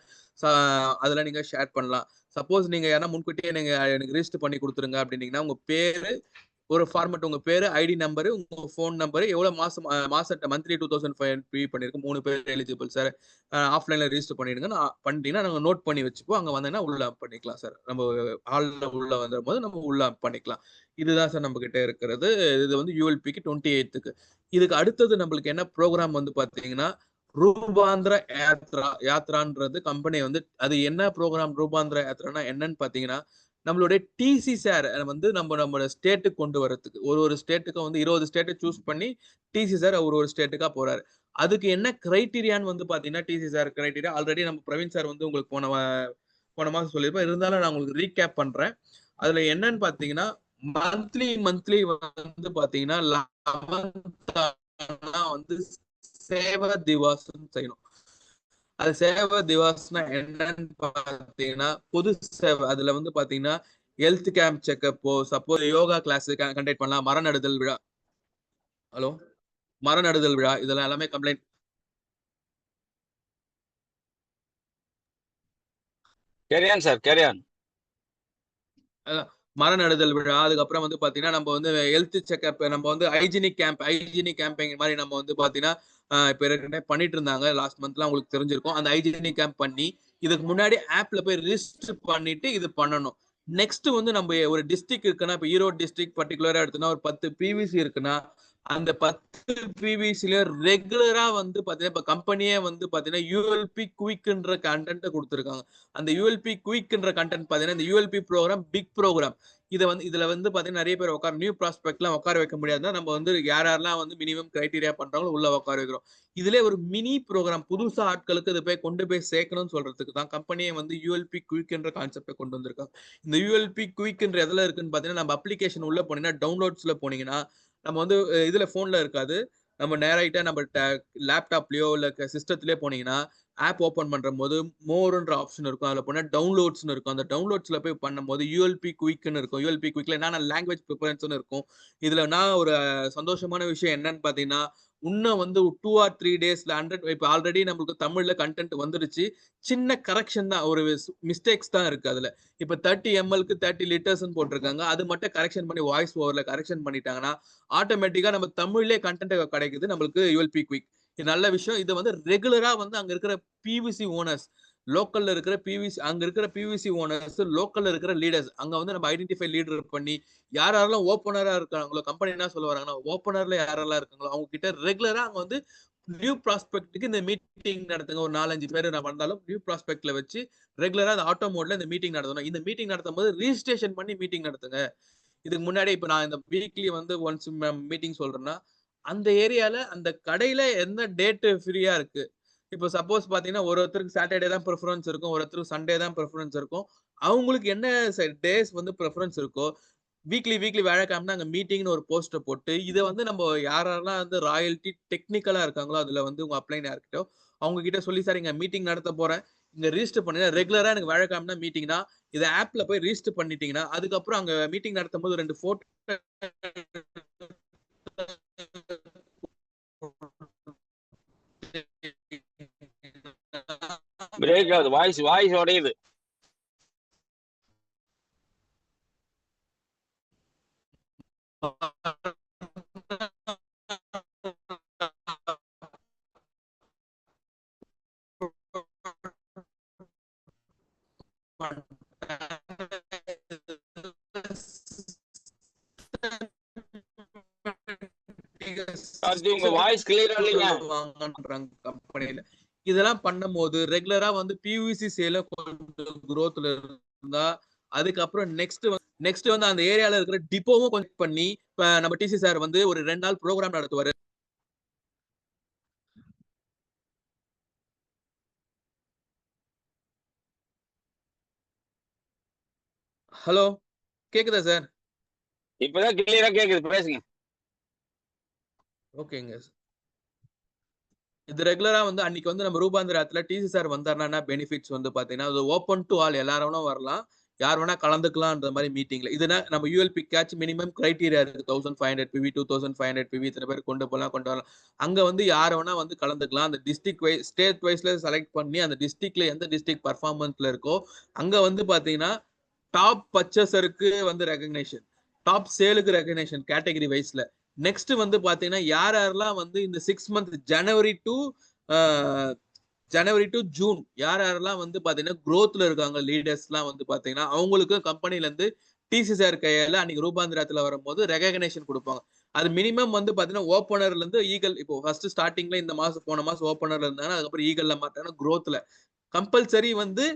அதுல நீங்க ஷேர் பண்ணலாம். சப்போஸ் நீங்க யாரா முன்கூட்டியே நீங்க எனக்கு ரிஜிஸ்டர் பண்ணி கொடுத்துருங்க அப்படின்னீங்கன்னா உங்க பேரு ஒரு ஃபார்மட் உங்க பேரு ஐடி நம்பர் உங்க போன் நம்பர் எவ்வளவு மாசம் மந்த்லி 2500 பே பண்ணிருக்கு 3 பேர் எலிஜிபிள் சார் ஆஃப்லைன்ல ரெஜிஸ்டர் பண்ணிடுங்க பண்ணிட்டீங்கன்னா நாங்க நோட் பண்ணி வச்சுப்போம். அங்க வந்தீங்கன்னா உள்ள பண்ணிக்கலாம் சார். நம்ம ஹால்ல உள்ள வரும்போது நம்ம உள்ள பண்ணிக்கலாம். இதுதான் சார் நம்ம கிட்ட இருக்கிறது. இது வந்து ULPக்கு 28க்கு. இதுக்கு அடுத்தது நம்மளுக்கு என்ன ப்ரோக்ராம் வந்து பாத்தீங்கன்னா ரூபாந்திர யாத்ரான்றது கம்பெனி வந்து அது என்ன ப்ரோக்ராம் ரூபாந்திர யாத்ரானா என்னன்னு பாத்தீங்கன்னா நம்மளுடைய டிசி சார் வந்து நம்ம ஸ்டேட்டுக்கு கொண்டு வரதுக்கு ஒரு ஸ்டேட்டுக்கு வந்து 20 ஸ்டேட்டை சூஸ் பண்ணி டிசி சார் ஒரு ஸ்டேட்டுக்கா போறாரு. அதுக்கு என்ன கிரைட்டீரியான்னு வந்து பாத்தீங்கன்னா டிசி சார் கிரைட்டீரியா ஆல்ரெடி நம்ம பிரவீன் சார் வந்து உங்களுக்கு போன மாசம் சொல்லியிருப்பேன். இருந்தாலும் நான் உங்களுக்கு ரீகேப் பண்றேன். அதுல என்னன்னு பாத்தீங்கன்னா மந்த்லி வந்து பாத்தீங்கன்னா 11th வந்து சேவா திவாஸ்ன்னு செய்யணும். அது சேவா திவாஸ்னா என்னன்னு பாத்தீங்கன்னா பொது சேவை. அதுல வந்து பாத்தீங்கன்னா ஹெல்த் கேம்ப் செக்அப்போ சப்போஸ் யோகா கிளாஸ் கண்டக்ட் பண்ணலாம். மரநடுதல் விழா மரநடுதல் விழா இதெல்லாம் எல்லாமே கம்ப்ளைண்ட் மரநடுதல் விழா. அதுக்கப்புறம் வந்து பாத்தீங்கன்னா நம்ம வந்து ஹெல்த் செக்அப் நம்ம வந்து ஹைஜீனிக் கேம்பிங் மாதிரி நம்ம வந்து பாத்தீங்கன்னா இப்ப ஏற்கனவே பண்ணிட்டு இருந்தாங்க. லாஸ்ட் மந்த்லாம் உங்களுக்கு தெரிஞ்சிருக்கும். அந்த ஹைஜீனிக் கேம்ப் பண்ணி இதுக்கு முன்னாடி ஆப்ல போய் ரிஜிஸ்டர் பண்ணிட்டு இது பண்ணணும். நெக்ஸ்ட் வந்து நம்ம ஒரு டிஸ்ட்ரிக்ட் இருக்குன்னா இப்ப ஈரோடு டிஸ்ட்ரிக்ட் பர்டிகுலரா எடுத்தோம்னா ஒரு 10 பிவிசி இருக்குன்னா அந்த 10 பிவிசில ரெகுலரா வந்து பாத்தீங்கன்னா இப்ப கம்பெனியே வந்து பாத்தீங்கன்னா ULP குயிக்ன்ற கண்டென்ட் கொடுத்துருக்காங்க. அந்த ULP குயிக்ன்ற கண்டென்ட் பாத்தீங்கன்னா இந்த ULP ப்ரோக்ராம் பிக் ப்ரோக்ராம். இதுல வந்து பாத்தீங்கன்னா நிறைய பேர் உட்கார நியூ ப்ராஸ்பெக்ட் எல்லாம் உட்கார வைக்க முடியாதுன்னா நம்ம வந்து யாரெல்லாம் வந்து மினிமம் கிரைட்டீரியா பண்றாங்களோ உள்ள உட்கார வைக்கிறோம். இதுல ஒரு மினி ப்ரோக்ராம் புதுசா ஆட்களுக்கு இது போய் கொண்டு போய் சேர்க்கணும்னு சொல்றதுக்கு தான் கம்பெனியை வந்து ULP குயிக் என்ற கான்செப்டை கொண்டு வந்திருக்காங்க. இந்த ULP குயிக் என்ற எதுல இருக்குன்னு பாத்தீங்கன்னா நம்ம அப்ளிகேஷன் உள்ள போனீங்கன்னா டவுன்லோட்ஸ்ல போனீங்கன்னா நம்ம வந்து இதுல போன்ல இருக்காது. நம்ம நேராயிட்டா நம்ம லேப்டாப்லயோ இல்ல சிஸ்டத்திலயோ போனீங்கன்னா ஆப் ஓபன் பண்ற போது மோர்ன்ற ஆப்ஷன் இருக்கும். அதுல போனா டவுன்லோட்ஸ்னு இருக்கும். அந்த டவுன்லோட்ஸ்ல போய் பண்ணும்போது யூஎல்பி குயிக்னு இருக்கும். யூஎல்பி குயிக்ல என்னென்ன லாங்குவேஜ் ப்ரிஃபரன்ஸ்னு இருக்கும். இதுல நான் ஒரு சந்தோஷமான விஷயம் என்னன்னு பாத்தீங்கன்னா, இன்னும் வந்து 2 or 3 டேஸ்ல 100 இப்ப ஆல்ரெடி நமக்கு தமிழ்ல கன்டென்ட் வந்துருச்சு. சின்ன கரெக்ஷன் தான். ஒரு மிஸ்டேக்ஸ் தான் இருக்கு அதுல. இப்ப 30 mlக்கு 30 லிட்டர்ஸ்ன்னு போட்டிருக்காங்க. அது மட்டும் கரெக்ஷன் பண்ணி வாய்ஸ் ஓவர்ல கரெக்ஷன் பண்ணிட்டாங்கன்னா, ஆட்டோமேட்டிக்கா நம்ம தமிழ்லயே கன்டென்ட் கிடைக்குது நம்மளுக்கு யூஎல்பி குயிக். இது நல்ல விஷயம். இது வந்து ரெகுலரா வந்து அங்க இருக்கிற பிவிசி ஓனர்ஸ், லோக்கல்ல இருக்கிற பிவிசி அங்க இருக்கிற பிவிசி ஓனர்ஸ், லோக்கல்ல இருக்கிற லீடர்ஸ் அங்க வந்து நம்ம ஐடென்டிஃபை லீடர் பண்ணி யாரெல்லாம் ஓப்பனரா இருக்காங்களோ, கம்பெனி என்ன சொல்ல வராங்கன்னா, ஓப்பனர்ல யாரெல்லாம் இருக்காங்களோ அவங்க கிட்ட ரெகுலரா அங்க வந்து நியூ ப்ராஸ்பெக்ட்டுக்கு இந்த மீட்டிங் நடத்துங்க. ஒரு 4, 5 பேர் நான் வந்தாலும் நியூ ப்ராஸ்பெக்ட்ல வச்சு ரெகுலரா அந்த ஆட்டோ மோட்ல இந்த மீட்டிங் நடத்தணும். இந்த மீட்டிங் நடத்தும் போது ரிஜிஸ்ட்ரேஷன் பண்ணி மீட்டிங் நடத்துங்க. இதுக்கு முன்னாடி இப்ப நான் இந்த வீக்லி வந்து ஒன்ஸ் மீட்டிங் சொல்றேன்னா, அந்த ஏரியால அந்த கடையில என்ன டேட் ஃப்ரீயா இருக்கு. இப்போ சப்போஸ் பாத்தீங்கன்னா, ஒருத்தருக்கு சாட்டர்டே தான் பிரெஃபரன்ஸ் இருக்கும். ஒருத்தருக்கு சண்டே தான் பிரெஃபரன்ஸ் இருக்கும். அவங்களுக்கு என்ன டேஸ் வந்து பிரெஃபரன்ஸ் இருக்கோ, வீக்லி வியாழக்கிழமை அங்க மீட்டிங்னு ஒரு போஸ்டர் போட்டு, இத வந்து நம்ம யாரெல்லாம் வந்து ராயல்டி டெக்னிக்கலா இருக்காங்களோ, அதுல வந்து உங்க அப்ளைன் யார்கிட்டயோ அவங்க கிட்ட சொல்லி, சார் இங்க மீட்டிங் நடத்த போறேன். இங்க ரிஜிஸ்டர் பண்ணுங்க. ரெகுலரா எனக்கு வியாழக்கிழமை மீட்டிங்னா, இத ஆப்ல போய் ரிஜிஸ்டர் பண்ணிட்டீங்கன்னா, அதுக்கப்புறம் அங்க மீட்டிங் நடத்தும்போது 2 போட்டோ பிரேக் ஆகுது, வாய்ஸ் உடையுது. உங்க வாய்ஸ் கிளியரா இல்லைங்க. கம்பெனில இதெல்லாம் பண்ணும்போது ரெகுலரா வந்து பிவிசி சேல கொஞ்சம் growthல இருந்தா, அதுக்கப்புறம் நெக்ஸ்ட் வந்து அந்த ஏரியால இருக்கிற டிப்போவும் கொஞ்சம் பண்ணி, இப்ப நம்ம டிசி சார் வந்து ஒரு 2 நாள் ப்ரோகிராம் நடத்துவாரு. ஹலோ, கேக்குதா சார்? இப்பதான் கிளியரா கேக்குது, பேசுங்க. ஓகேங்க. இது ரெகுலரா வந்து அன்னைக்கு வந்து நம்ம ரூபாந்திரத்துல டிசி சார் வந்தாருன்னா பெனிஃபிட்ஸ் வந்து பாத்தீங்கன்னா, அது ஓப்பன் டு ஆல் எல்லாரும் வரலாம். யார் வேணா கலந்துக்கலாம்ன்ற மாதிரி மீட்டிங்ல. இதுனா நம்ம யூஎல்பி கேட்ச் மினிமம் கிரைட்டீரியா இருக்கு. 1500 பிவி, 2500 பிவி இத்தனை பேர் கொண்டு வரலாம். அங்க வந்து யார் வேணா வந்து கலந்துக்கலாம். அந்த டிஸ்ட்ரிக்ட் வைஸ், ஸ்டேட் வைஸ்ல செலக்ட் பண்ணி அந்த டிஸ்ட்ரிக்ட்ல எந்த டிஸ்ட்ரிக்ட் பர்ஃபார்மன்ஸ்ல இருக்கோ, அங்க வந்து பாத்தீங்கன்னா டாப் பர்ச்சேசருக்கு வந்து ரெகக்னேஷன், டாப் சேலுக்கு ரெகக்னேஷன் கேட்டகரி வைஸ்ல. நெக்ஸ்ட் வந்து பாத்தீங்கன்னா யாரெல்லாம் வந்து இந்த 6 மந்த் ஜனவரி டு ஜூன் யாரெல்லாம் வந்து பாத்தீங்கன்னா growthல இருக்காங்க லீடர்ஸ்லாம் வந்து பாத்தீங்கன்னா அவங்களுக்கு கம்பெனில இருந்து டிசி சார் கையில அன்னைக்கு ரூபாந்திரத்துல வரும்போது ரெகக்னேஷன் கொடுப்பாங்க. அது மினிமம் வந்து பாத்தீங்கன்னா ஓப்பனர்ல இருந்து ஈகல், இப்போ ஃபர்ஸ்ட் ஸ்டார்டிங்ல இந்த மாசம் போன மாசம் ஓப்பனர்ல இருந்தாங்க, அதுக்கப்புறம் ஈகல்ல மாட்டாங்க. growthல கம்பல்சரி வந்து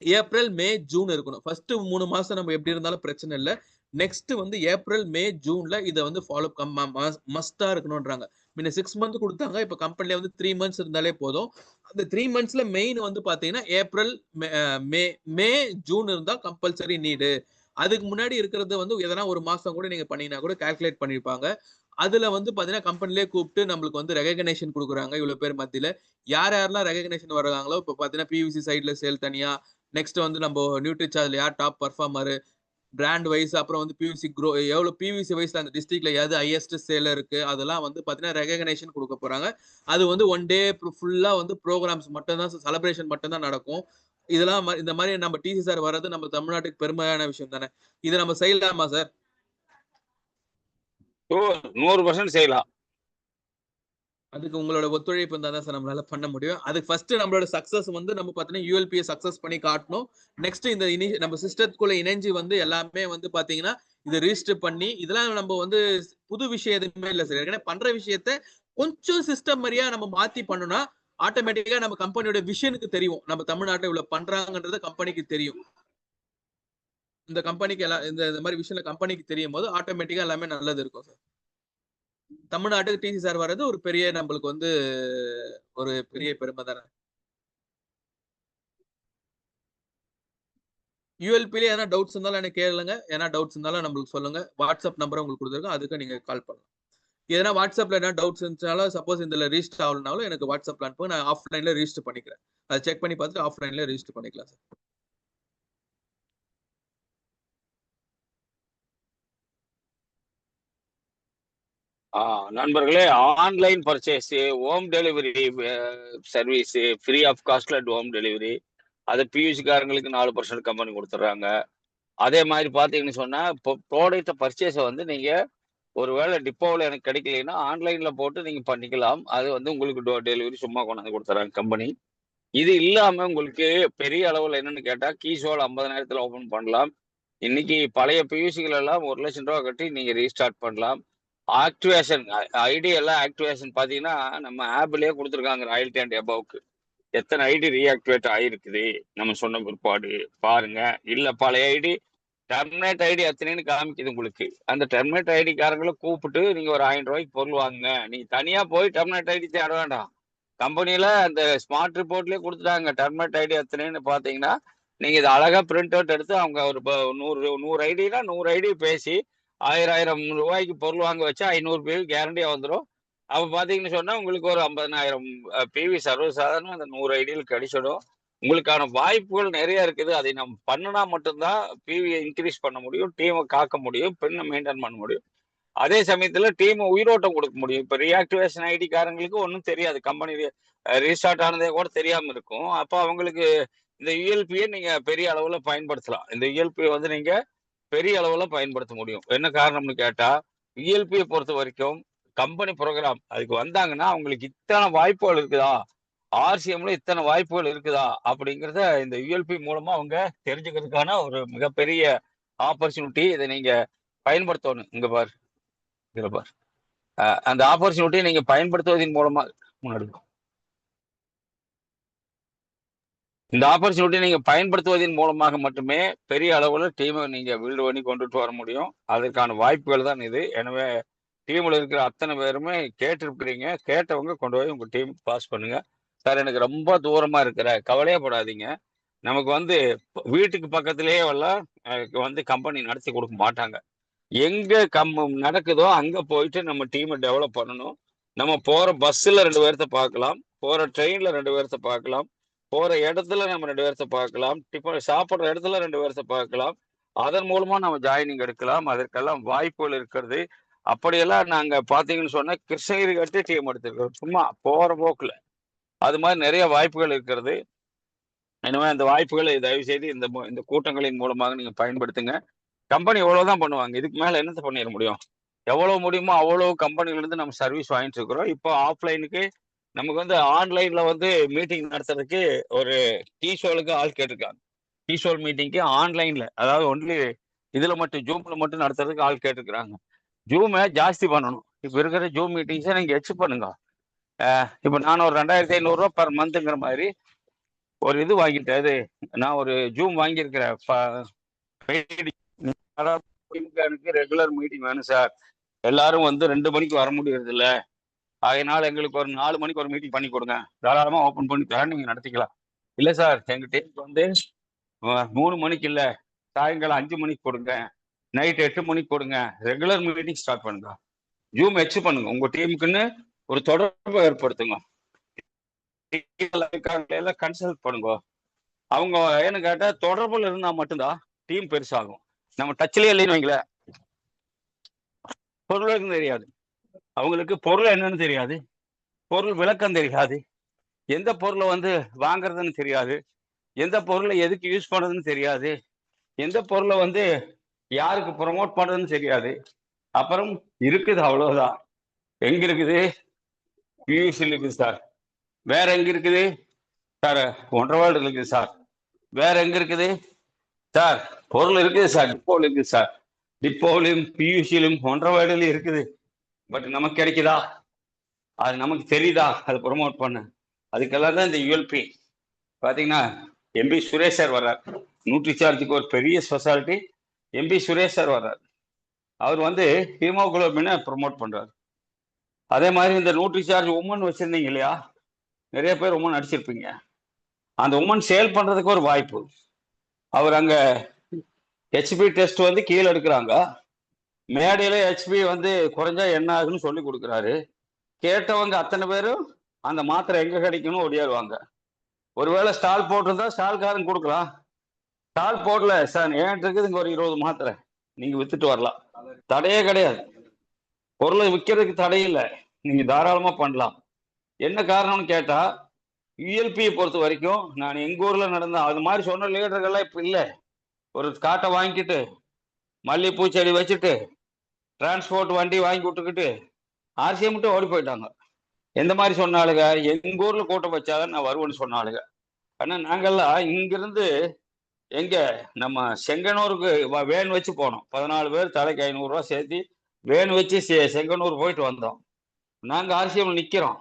ஏப்ரல் மே ஜூன் இருக்கணும். ஃபர்ஸ்ட் 3 மாசம் நம்ம எப்படி இருந்தாலும் பிரச்சனை இல்லை. நெக்ஸ்ட் வந்து ஏப்ரல் மே ஜூன்ல இதை வந்து ஃபாலோ மஸ்டா இருக்கணும்ன்றாங்க. முன்ன 6 மந்த் கொடுத்தாங்க, இப்ப கம்பெனில வந்து 3 மந்த்ஸ் இருந்தாலே போதும். அந்த 3 மந்த்ஸ்ல மெயின் வந்து பாத்தீங்கன்னா ஏப்ரல் மே ஜூன் இருந்தா கம்பல்சரி நீடு. அதுக்கு முன்னாடி இருக்கிறது வந்து எதனா ஒரு மாசம் கூட நீங்க பண்ணீங்கன்னா கூட கால்குலேட் பண்ணிருப்பாங்க. அதுல வந்து பாத்தீங்கன்னா கம்பெனிலே கூப்பிட்டு நம்மளுக்கு வந்து ரெகக்னேஷன் கொடுக்குறாங்க. இவ்வளவு பேர் மத்தியில யார் யாரெல்லாம் ரெகக்னேஷன் வர்றாங்களோ, இப்ப பாத்தீங்கன்னா பிவிசி சைட்ல சேல் தனியா, நெக்ஸ்ட் வந்து நம்ம நியூட்ரிசார்ஜ்ல யார் டாப் பர்ஃபார்மர், பிராண்ட் வைஸ், அப்புறம் வந்து பிவிசி எவ்வளவு பிவிசி வைஸ்ல அந்த டிஸ்ட்ரிக்ட்ல எது ஹையஸ்ட் சேல் இருக்கு, அதெல்லாம் வந்து பாத்தீங்கன்னா ரெகக்னேஷன் கொடுக்க போறாங்க. அது வந்து ஒன் டே ஃபுல்லா வந்து ப்ரோக்ராம்ஸ் மட்டும் தான், செலிப்ரேஷன் மட்டும் தான் நடக்கும். இதெல்லாம் இந்த மாதிரி நம்ம டிசி சார் வர்றது நம்ம தமிழ்நாட்டுக்கு பெருமையான விஷயம் தானே. இதை நம்ம செய்யலாமா சார்? 100% செய்யலாம். அதுக்கு உங்களோட ஒத்துழைப்பு இருந்தா தான் சார் நம்மளால பண்ண முடியும். அதுக்கு ஃபர்ஸ்ட் நம்மளோட சக்சஸ் வந்து நம்ம பாத்தீங்கன்னா யூஎல்பியை சக்சஸ் பண்ணி காட்டணும். நெக்ஸ்ட் இந்த நம்ம சிஸ்டத்துக்குள்ள இணைஞ்சு வந்து எல்லாமே வந்து பாத்தீங்கன்னா இதை ரிஜிஸ்டர் பண்ணி, இதெல்லாம் நம்ம வந்து புது விஷயம் எதுவுமே இல்லை சார். ஏற்கனவே பண்ற விஷயத்த கொஞ்சம் சிஸ்டம் மாதிரியா நம்ம மாத்தி பண்ணோம்னா ஆட்டோமேட்டிக்கா நம்ம கம்பெனியோட விஷனுக்கு தெரியும். நம்ம தமிழ்நாட்டில் இவ்வளவு பண்றாங்கன்றது கம்பெனிக்கு தெரியும். இந்த கம்பெனிக்கு எல்லாம் இந்த மாதிரி விஷயம் கம்பெனிக்கு தெரியும் போது ஆட்டோமேட்டிக்கா எல்லாமே நல்லது இருக்கும் சார். தமிழ்நாட்டுக்கு டிசி சார் வர்றது ஒரு பெரிய நம்மளுக்கு வந்து ஒரு பெரிய பெருமை தானே. யூஎல்பில ஏன்னா டவுட்ஸ் இருந்தாலும் எனக்கு கேளுங்க. ஏன்னா டவுட்ஸ் இருந்தாலும் நம்மளுக்கு சொல்லுங்க. வாட்ஸ்அப் நம்பர் உங்களுக்கு கொடுத்துருக்கோம், அதுக்கு நீங்க கால் பண்ணலாம். எதனா வாட்ஸ்அப்ல என்ன டவுட்ஸ் இருந்துச்சாலும் சப்போஸ் இதுல ரிஜிஸ்டர் ஆகலனாலும் எனக்கு வாட்ஸ்அப்ல அனுப்புங்க, நான் ஆஃப்லைன்ல ரிஜிஸ்டர் பண்ணிக்கிறேன். அதை செக் பண்ணி பார்த்துட்டு ஆஃப்லைன்ல ரிஜிஸ்டர் பண்ணிக்கலாம் சார். நண்பர்களே, online purchase, home delivery service, free of காஸ்ட்ல ஹோம் டெலிவரி, அது பியூசிக்காரங்களுக்கு 4% கம்பெனி கொடுத்துட்றாங்க. அதே மாதிரி பார்த்தீங்கன்னு சொன்னா இப்போ ப்ராடக்ட் பர்ச்சேஸை வந்து நீங்க ஒருவேளை டிப்போவில் எனக்கு கிடைக்கலைன்னா ஆன்லைன்ல போட்டு நீங்க பண்ணிக்கலாம். அது வந்து உங்களுக்கு டோர் டெலிவரி சும்மா கொண்டாந்து கொடுத்துறாங்க கம்பெனி. இது இல்லாம உங்களுக்கு பெரிய அளவில் என்னன்னு கேட்டா கீசோல் 50,000 ஓபன் பண்ணலாம். இன்னைக்கு பழைய பியூசிகள் எல்லாம் 1,00,000 ரூபா கட்டி நீங்க ரீஸ்டார்ட் பண்ணலாம். ஆக்டிவேஷன் ஐடி எல்லாம் ஆக்டிவேஷன் பாத்தீங்கன்னா நம்ம ஆப்லயே கொடுத்துருக்காங்க ராயல்டி அண்ட் எபவுக்கு எத்தனை ஐடி ரீஆக்டிவேட் ஆயிருக்குது நம்ம சொன்ன பிற்பாடு பாருங்க. இல்ல பழைய ஐடி டெர்மினேட் ஐடி எத்தனைன்னு காமிக்குது உங்களுக்கு. அந்த டெர்மினேட் ஐடி காரங்களை கூப்பிட்டு நீங்க ஒரு 1000 ரூபாய்க்கு பொருள் வாங்குங்க. நீங்க தனியா போய் டெர்மினேட் ஐடி தேட வேண்டாம். கம்பெனில அந்த ஸ்மார்ட் ரிப்போர்ட்லயே கொடுத்துட்டாங்க டெர்மினேட் ஐடி எத்தனைன்னு பாத்தீங்கன்னா நீங்க இது அழகா பிரிண்ட் அவுட் எடுத்து அவங்க ஒரு 100 ஐடினா 100 ஐடி பேசி 1000 ரூபாய்க்கு பொருள் வாங்க வச்சா 500 பிவி கேரண்டியா வந்துடும். அப்ப பாத்தீங்கன்னு சொன்னா உங்களுக்கு ஒரு 50,000 பிவி சர்வசாதாரணம் அந்த 100 ஐடியில் கிடைச்சிடும். உங்களுக்கான வாய்ப்புகள் நிறைய இருக்குது. அதை நம்ம பண்ணினா மட்டும்தான் பிவியை இன்க்ரீஸ் பண்ண முடியும், டீமை காக்க முடியும், பெண்ணை மெயின்டைன் பண்ண முடியும். அதே சமயத்துல டீம் உயிரோட்டம் கொடுக்க முடியும். இப்ப ரியாக்டிவேஷன் ஐடி காரங்களுக்கு ஒன்றும் தெரியாது, கம்பெனி ரீஸ்டார்ட் ஆனதே கூட தெரியாம இருக்கும். அப்போ அவங்களுக்கு இந்த யூஎல்பியை நீங்க பெரிய அளவுல பயன்படுத்தலாம். இந்த யூஎல்பியை வந்து நீங்க பெரிய அளவுல பயன்படுத்த முடியும். என்ன காரணம்னு கேட்டா யூஎல்பியை பொறுத்த வரைக்கும் கம்பெனி ப்ரோக்ராம் அதுக்கு வந்தாங்கன்னா அவங்களுக்கு இத்தனை வாய்ப்புகள் இருக்குதா, ஆர்சிஎம்ல இத்தனை வாய்ப்புகள் இருக்குதா அப்படிங்கிறத இந்த யூஎல்பி மூலமா அவங்க தெரிஞ்சுக்கிறதுக்கான ஒரு மிகப்பெரிய ஆப்பர்ச்சுனிட்டி. இதை நீங்க பயன்படுத்தணும். இங்க பாரு, இதுல பாரு, அந்த ஆப்பர்ச்சுனிட்டியை நீங்க பயன்படுத்துவதன் மூலமா முன்னாடி இந்த ஆப்பர்ச்சுனிட்டியை நீங்க பயன்படுத்துவதன் மூலமாக மட்டுமே பெரிய அளவுல டீமை நீங்க பில்டு பண்ணி கொண்டுட்டு வர முடியும். அதற்கான வாய்ப்புகள் தான் இது. எனவே டீம்ல இருக்கிற அத்தனை பேருமே கேட்டிருக்கிறீங்க, கேட்டவங்க கொண்டு போய் உங்க டீம் பாஸ் பண்ணுங்க. சார் எனக்கு ரொம்ப தூரமா இருக்கிற, கவலையே படாதீங்க. நமக்கு வந்து வீட்டுக்கு பக்கத்திலேயே எல்லாம் வந்து கம்பெனி நடத்தி கொடுக்க மாட்டாங்க. எங்க நடக்குதோ அங்க போயிட்டு நம்ம டீமை டெவலப் பண்ணணும். நம்ம போற பஸ்ல 2 பேர்த்த பார்க்கலாம், போற ட்ரெயின்ல 2 பேர்த்த பார்க்கலாம், போற இடத்துல நம்ம 2 பேர்த்த பார்க்கலாம், டிஃபன் சாப்பிட்ற இடத்துல 2 பேர்த்த பார்க்கலாம். அதன் மூலமா நம்ம ஜாயினிங் எடுக்கலாம். அதற்கெல்லாம் வாய்ப்புகள் இருக்கிறது. அப்படியெல்லாம் நாங்க பாத்தீங்கன்னு சொன்னா கிருஷ்ணகிரி கட்டி டீம் எடுத்திருக்கோம், சும்மா போற போக்குல. அது மாதிரி நிறைய வாய்ப்புகள் இருக்கிறது. எனவே அந்த வாய்ப்புகளை தயவு செய்து இந்த கூட்டங்களின் மூலமாக நீங்க பயன்படுத்துங்க. கம்பெனி எவ்வளவுதான் பண்ணுவாங்க, இதுக்கு மேல என்னத்தை பண்ணிட முடியும்? எவ்வளவு முடியுமோ அவ்வளவு கம்பெனில இருந்து நம்ம சர்வீஸ் வாங்கிட்டு இருக்கிறோம். இப்போ ஆஃப்லைனுக்கு நமக்கு வந்து ஆன்லைன்ல வந்து மீட்டிங் நடத்துறதுக்கு ஒரு டீஷோலுக்கு ஆள் கேட்டிருக்காங்க. டீஷோல் மீட்டிங்க்கு ஆன்லைன்ல, அதாவது ஒன்லி இதுல மட்டும் ஜூம்ல மட்டும் நடத்துறதுக்கு ஆள் கேட்டிருக்கிறாங்க. ஜூமை ஜாஸ்தி பண்ணணும். இப்போ இருக்கிற ஜூம் மீட்டிங்ஸை நீங்க எச்சு பண்ணுங்க. இப்போ நான் ஒரு 2,500 ரூபா பர் மந்த்ங்கிற மாதிரி ஒரு இது வாங்கிட்டேன். இது நான் ஒரு ஜூம் வாங்கியிருக்கிறேன். ரெகுலர் மீட்டிங் வேணும் சார், எல்லாரும் வந்து 2 மணிக்கு வர முடியறது இல்ல, அதனால எங்களுக்கு ஒரு 4 மணிக்கு ஒரு மீட்டிங் பண்ணி கொடுங்க, தாராளமா ஓப்பன் பண்ணி தரேன், நீங்க நடத்திக்கலாம். இல்ல சார் எங்க டீமுக்கு வந்து 3 மணிக்கு இல்ல, சாயங்காலம் 5 மணிக்கு கொடுங்க, நைட் 8 மணிக்கு கொடுங்க, ரெகுலர் மீட்டிங் ஸ்டார்ட் பண்ணுங்க. ஜூம் எச்சு பண்ணுங்க, உங்க டீமுக்குன்னு ஒரு தொடர்பு ஏற்படுத்துங்க, எல்லாம் கன்சல்ட் பண்ணுங்க. அவங்க என்ன கேட்டா தொடர்புல இருந்தா மட்டும்தான் டீம் பெருசாகும். நம்ம டச்லயே இல்லைன்னு வைங்கள, பொருளும் தெரியாது அவங்களுக்கு, பொருள் என்னன்னு தெரியாது, பொருள் விளக்கம் தெரியாது, எந்த பொருளை வந்து வாங்குறதுன்னு தெரியாது, எந்த பொருளை எதுக்கு யூஸ் பண்றதுன்னு தெரியாது, எந்த பொருளை வந்து யாருக்கு ப்ரொமோட் பண்றதுன்னு தெரியாது. அப்புறம் இருக்குது அவ்வளவுதான். எங்க இருக்குது? பியூசில் இருக்குது சார். வேற எங்க இருக்குது சார்? ஒன்றரை இருக்குது சார். வேற எங்க இருக்குது சார்? பொருள் இருக்குது சார், டிப்போவில் இருக்குது சார். டிப்போவிலும் பியூசிலும் ஒன்றரை இருக்குது. பட் நமக்கு கிடைக்குதா? அது நமக்கு தெரியுதா அதை ப்ரொமோட் பண்ண? அதுக்கெல்லாம் தான் இந்த யூஎல்பி. பாத்தீங்கன்னா எம்பி சுரேஷ் சார் வர்றார், நியூட்ரிசார்ஜுக்கு ஒரு பெரிய ஸ்பெஷாலிட்டி. எம்பி சுரேஷ் சார் வர்றார், அவர் வந்து ஹீமோகுளோபினை ப்ரொமோட் பண்றாரு. அதே மாதிரி இந்த நியூட்ரிசார்ஜ் உமன் வச்சிருந்தீங்க இல்லையா, நிறைய பேர் உமன் அடிச்சிருப்பீங்க. அந்த உமன் சேல் பண்றதுக்கு ஒரு வாய்ப்பு. அவர் அங்க ஹெச்பி டெஸ்ட் வந்து கீழே எடுக்கிறாங்க, மேடையில ஹெச்பி வந்து குறைஞ்சா என்ன ஆகுன்னு சொல்லி கொடுக்குறாரு. கேட்டவங்க அத்தனை பேரும் அந்த மாத்திரை எங்க கிடைக்கும்னு ஓடியாருவாங்க. ஒருவேளை ஸ்டால் போட்டிருந்தா ஸ்டால்காரன் கொடுக்கலாம். ஸ்டால் போடல சார், ஏன்ட்டு இருக்குது இங்க ஒரு 20 மாத்திரை நீங்க வித்துட்டு வரலாம், தடையே கிடையாது. பொருளை விற்கிறதுக்கு தடை இல்லை, நீங்க தாராளமா பண்ணலாம். என்ன காரணம்னு கேட்டா, யுஎல்பியை பொறுத்த வரைக்கும் நான் எங்க ஊர்ல நடந்த அது மாதிரி சொன்ன லீடர்கள்லாம் இப்ப இல்லை. ஒரு காட்டை வாங்கிக்கிட்டு மல்லிகைப்பூ செடி வச்சுட்டு டிரான்ஸ்போர்ட் வண்டி வாங்கி விட்டுக்கிட்டு ஆர்சிஎம் மட்டும் ஓடி போயிட்டாங்க. எந்த மாதிரி சொன்னாலுங்க, எங்க ஊர்ல கூட்டம் வச்சாதான் நான் வருவேன்னு சொன்னாலுங்க. ஆனா நாங்கெல்லாம் இங்கிருந்து எங்க நம்ம செங்கனூருக்கு வேன் வச்சு போனோம். 14 பேர் தலைக்கு 500 ரூபா சேர்த்து வேன் வச்சு செங்கனூர் போயிட்டு வந்தோம். நாங்க ஆர்சிஎம் நிக்கிறோம்.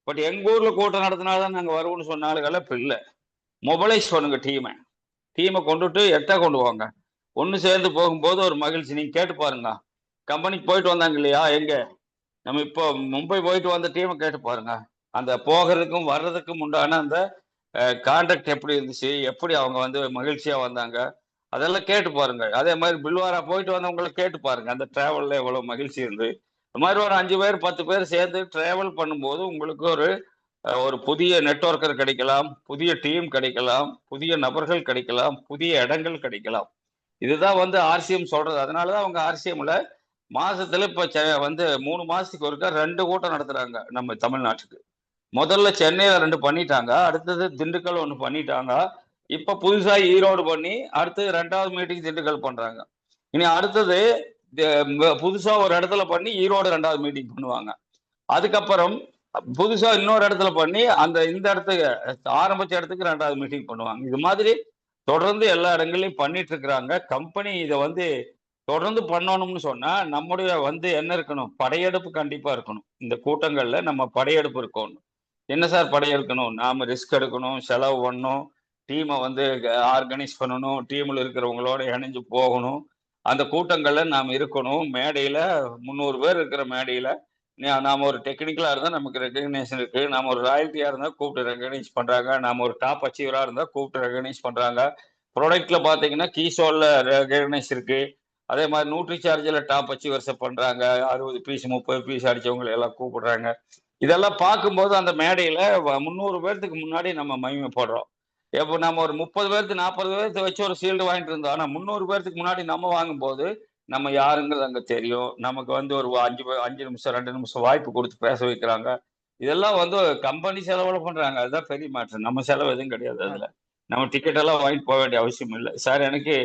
பட் எங்க ஊர்ல கூட்டம் நடத்தினாதான் நாங்க வருவோம்னு சொன்னாலுங்கெல்லாம் இப்ப இல்லை. மொபைலைஸ் பண்ணுங்க டீமை கொண்டுட்டு எட்டா கொண்டு வாங்க. ஒன்று சேர்ந்து போகும்போது ஒரு மகிழ்ச்சி. நீங்க கேட்டு பாருங்க, கம்பெனிக்கு போயிட்டு வந்தாங்க இல்லையா, எங்க நம்ம இப்போ மும்பை போயிட்டு வந்த டீமை கேட்டு பாருங்க. அந்த போகிறதுக்கும் வர்றதுக்கும் உண்டான அந்த கான்டாக்ட் எப்படி இருந்துச்சு, எப்படி அவங்க வந்து மகிழ்ச்சியா வந்தாங்க, அதெல்லாம் கேட்டு பாருங்க. அதே மாதிரி பில்வாரா போயிட்டு வந்தவங்களை கேட்டு பாருங்க, அந்த டிராவல்ல எவ்வளவு மகிழ்ச்சி இருந்து. இந்த மாதிரி ஒரு 5 பேர் 10 பேர் சேர்ந்து டிராவல் பண்ணும்போது உங்களுக்கு ஒரு புதிய நெட்வொர்க்கர் கிடைக்கலாம், புதிய டீம் கிடைக்கலாம், புதிய நபர்கள் கிடைக்கலாம், புதிய இடங்கள் கிடைக்கலாம். இதுதான் வந்து ஆர்சிஎம் சொல்றது. அதனாலதான் அவங்க ஆர்சிஎம்ல மாசத்துல இப்ப வந்து 3 மாசத்துக்கு ஒருக்கா 2 கூட்டம் நடத்துறாங்க நம்ம தமிழ்நாட்டுக்கு. முதல்ல சென்னையில 2 பண்ணிட்டாங்க, அடுத்தது திண்டுக்கல் 1 பண்ணிட்டாங்க, இப்ப புதுசா ஈரோடு பண்ணி அடுத்தது 2வது மீட்டிங் திண்டுக்கல் பண்றாங்க. இனி அடுத்தது புதுசா ஒரு இடத்துல பண்ணி ஈரோடு 2வது மீட்டிங் பண்ணுவாங்க. அதுக்கப்புறம் புதுசா இன்னொரு இடத்துல பண்ணி இந்த இடத்துக்கு ஆரம்பிச்ச இடத்துக்கு 2வது மீட்டிங் பண்ணுவாங்க. இது மாதிரி தொடர்ந்து எல்லா இடங்களையும் பண்ணிட்டு இருக்கிறாங்க. கம்பெனி இதை வந்து தொடர்ந்து பண்ணணும்னு சொன்னா நம்முடைய வந்து என்ன இருக்கணும், படையெடுப்பு கண்டிப்பா இருக்கணும். இந்த கூட்டங்கள்ல நம்ம படையெடுப்பு இருக்கணும். என்ன சார் படையெடுக்கணும், நாம ரிஸ்க் எடுக்கணும், செலவு பண்ணணும், டீமை வந்து ஆர்கனைஸ் பண்ணணும், டீம்ல இருக்கிறவங்களோட இணைஞ்சு போகணும், அந்த கூட்டங்கள்ல நாம் இருக்கணும். மேடையில 300 பேர் இருக்கிற மேடையில நாம ஒரு டெக்னிக்கலா இருந்தா நமக்கு ரெகக்னேஷன் இருக்கு, நாம ஒரு ராயல்ட்டியா இருந்தா கூப்பிட்டு ரெகனைஸ் பண்றாங்க, நாம ஒரு டாப் அச்சீவரா இருந்தா கூப்பிட்டு ரெகனைஸ் பண்றாங்க. ப்ராடக்ட்ல பாத்தீங்கன்னா கீசோல்ல ரெகனைஸ் இருக்கு. அதே மாதிரி நியூட்ரி சார்ஜில் டாப் அச்சீவர்ஸை பண்றாங்க, 60 பீஸ் 30 பீஸ் அடிச்சவங்களை எல்லாம் கூப்பிடுறாங்க. இதெல்லாம் பார்க்கும்போது அந்த மேடையில 300 பேர்த்துக்கு முன்னாடி நம்ம மகிமைப்படுறோம். இப்போ நம்ம ஒரு 30 பேர்த்து 40 பேர்த்து வச்சு ஒரு ஷீல்டு வாங்கிட்டு இருந்தோம். ஆனா 300 பேர்த்துக்கு முன்னாடி நம்ம வாங்கும்போது நம்ம யாருங்கிறது அங்க தெரியும். நமக்கு வந்து ஒரு 5 நிமிஷம் 2 நிமிஷம் வாய்ப்பு கொடுத்து பேச வைக்கிறாங்க. இதெல்லாம் வந்து கம்பெனி செலவுல பண்றாங்க. அதுதான் பெரிய மாற்றம். நம்ம செலவு எதுவும் கிடையாது. அதுல நம்ம டிக்கெட் எல்லாம் வாங்கிட்டு போக வேண்டிய அவசியம் இல்லை. சார் எனக்கு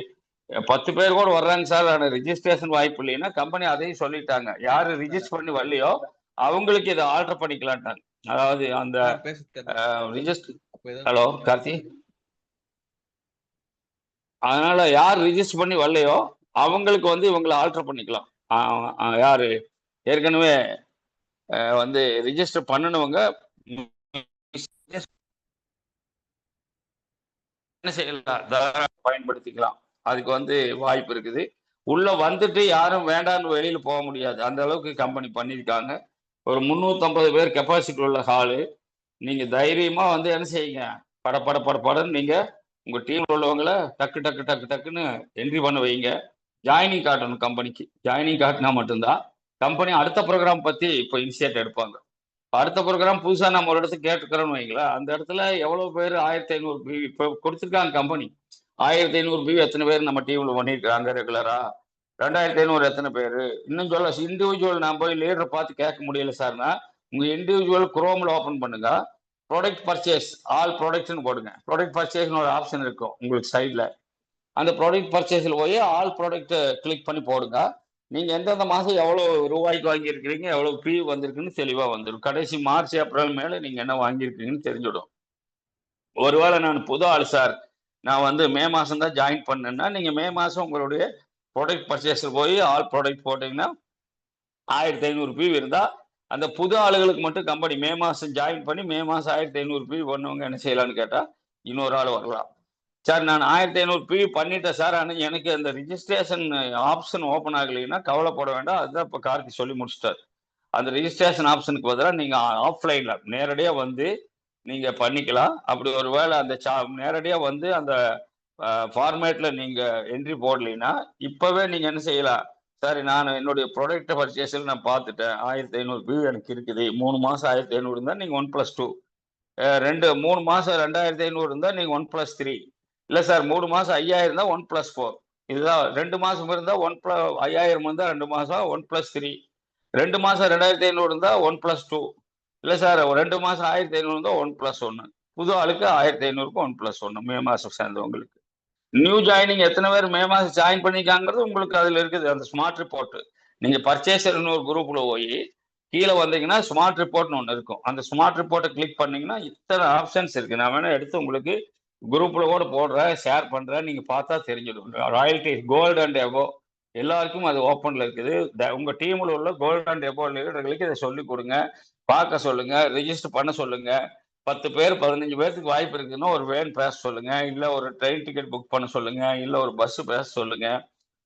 10 பேர் கூட வர்றாங்க சார், ஆனா ரிஜிஸ்ட்ரேஷன் வாய்ப்பு இல்லைன்னா கம்பெனி அதையும் சொல்லிட்டாங்க. யாரு ரிஜிஸ்டர் பண்ணி வரலையோ அவங்களுக்கு இதை ஆல்டர் பண்ணிக்கலான்ட்டாங்க. அதாவது அந்த ரிஜிஸ்டர் ஹலோ கார்த்தி, அதனால யார் ரிஜிஸ்டர் பண்ணி வரலையோ அவங்களுக்கு வந்து இவங்களை ஆல்டர் பண்ணிக்கலாம். யாரு ஏற்கனவே வந்து ரிஜிஸ்டர் பண்ணனவங்க என்ன செய்யலாம், பயன்படுத்திக்கலாம். அதுக்கு வந்து வாய்ப்பு இருக்குது. உள்ள வந்துட்டு யாரும் வேண்டான்னு வெளியில போக முடியாது, அந்த அளவுக்கு கம்பெனி பண்ணியிருக்காங்க. ஒரு 350 பேர் கெப்பாசிட்டி உள்ள ஹாலு. நீங்க தைரியமா வந்து என்ன செய்யுங்க, படன்னு நீங்க உங்க டீம்ல உள்ளவங்களை டக்குன்னு என்ட்ரி பண்ண வைங்க. ஜாயினிங் காட்டணும் கம்பெனிக்கு. ஜாயினிங் காட்டினா மட்டும்தான் கம்பெனி அடுத்த ப்ரோக்ராம் பத்தி இப்போ இனிஷியேட் எடுப்பாங்க. அடுத்த ப்ரோக்ராம் புதுசா நம்ம ஒரு இடத்துக்கு கேட்டுக்கிறோம்னு வைங்களா, அந்த இடத்துல எவ்வளவு பேர் 1500 பிவி இப்போ கொடுத்துருக்காங்க கம்பெனி. 1500 பிவி எத்தனை பேர் நம்ம டீம்ல பண்ணியிருக்காங்க ரெகுலரா, 2500 எத்தனை பேர். இன்னும் சொல்ல இண்டிவிஜுவல் நான் போய் லீடரை பார்த்து கேட்க முடியல சார்னா, உங்க இண்டிவிஜுவல் குரோம்ல ஓபன் பண்ணுங்க, ப்ராடக்ட் பர்ச்சேஸ் ஆல் ப்ராடக்ட்ஸ்னு போடுங்க. ப்ராடக்ட் பர்ச்சேஸ்னு ஒரு ஆப்ஷன் இருக்கும் உங்களுக்கு சைட்ல. அந்த ப்ராடக்ட் பர்ச்சேஸ்ல போய் ஆல் ப்ராடக்ட் கிளிக் பண்ணி போடுங்க. நீங்க எந்தெந்த மாசம் எவ்வளவு ரூபாய்க்கு வாங்கியிருக்கிறீங்க, எவ்வளவு பி வந்திருக்குன்னு தெளிவா வந்துடும். கடைசி மார்ச் ஏப்ரல் மேல நீங்க என்ன வாங்கியிருக்கீங்கன்னு தெரிஞ்சிடும். ஒருவேளை நான் புது ஆள் சார், நான் வந்து மே மாசம் தான் ஜாயின் பண்ணேன்னா நீங்க மே மாசம் உங்களுடைய ப்ராடக்ட் பர்ச்சேஸ்ல போய் ஆல் ப்ராடக்ட் போட்டீங்கன்னா 1500 பி இருந்தா அந்த புது ஆளுகளுக்கு மட்டும் கம்பெனி மே மாசம் ஜாயின் பண்ணி மே மாசம் 1500 பி பண்ணவங்க என்ன செய்யலாம்னு கேட்டா இன்னொரு ஆள் வரலாம். சார் நான் 1500 பி பண்ணிட்டேன் சார், ஆனால் எனக்கு அந்த ரிஜிஸ்ட்ரேஷன் ஆப்ஷன் ஓப்பன் ஆகலைன்னா கவலைப்பட வேண்டாம். அதுதான் இப்போ கார்த்தி சொல்லி முடிச்சிட்டார். அந்த ரிஜிஸ்ட்ரேஷன் ஆப்ஷனுக்கு பதிலாக நீங்கள் ஆஃப்லைனில் நேரடியாக வந்து நீங்கள் பண்ணிக்கலாம். அப்படி ஒரு வேளை அந்த நேரடியாக வந்து அந்த ஃபார்மேட்டில் நீங்கள் என்ட்ரி போடலைன்னா இப்போவே நீங்கள் என்ன செய்யலாம், சரி நான் என்னுடைய ப்ராடக்ட் பர்ச்சேஸில் நான் பார்த்துட்டேன் 1500 வியூ எனக்கு இருக்குது 3 மாசம் 1500 இருந்தால் நீங்கள் 1+2 3 மாசம் 2500 இருந்தால் நீங்கள் 1+3 இல்லை சார் 3 மாசம் 5000 இருந்தால் 1+4 இதுதான் 2 மாசம் இருந்தால் 5000 இருந்தால் 2 மாசம் 1+3 2 மாசம் 2500 இருந்தால் 1+2 இல்லை சார் 2 மாசம் 1500 இருந்தால் 1+1 புது ஆளுக்கு 1500க்கு 1+1 மே மாசம் சேர்ந்தவங்களுக்கு. நியூ ஜாயினிங் எத்தனை பேர் மே மாசம் ஜாயின் பண்ணிக்காங்கிறது உங்களுக்கு அதுல இருக்குது அந்த ஸ்மார்ட் ரிப்போர்ட். நீங்க பர்ச்சேசர்னு ஒரு குரூப்ல போய் கீழே வந்தீங்கன்னா ஸ்மார்ட் ரிப்போர்ட்னு ஒன்று இருக்கும். அந்த ஸ்மார்ட் ரிப்போர்ட்டை கிளிக் பண்ணீங்கன்னா இத்தனை ஆப்ஷன்ஸ் இருக்கு. நான் வேணா எடுத்து உங்களுக்கு குரூப்ல கூட போடுறேன், ஷேர் பண்றேன், நீங்க பார்த்தா தெரிஞ்சிடும். ராயல்டி கோல்டு அண்ட் எபோ எல்லாருக்கும் அது ஓப்பன்ல இருக்குது. உங்க டீம்ல உள்ள கோல்டு அண்ட் எபோ லீடர்களுக்கு இதை சொல்லி கொடுங்க, பார்க்க சொல்லுங்க, ரிஜிஸ்டர் பண்ண சொல்லுங்க. 10 பேர் 15 பேருக்கு வாய்ப்பு இருக்குன்னா ஒரு வேன் பேச சொல்லுங்க, இல்ல ஒரு ட்ரெயின் டிக்கெட் புக் பண்ண சொல்லுங்க, இல்ல ஒரு பஸ் பேச சொல்லுங்க.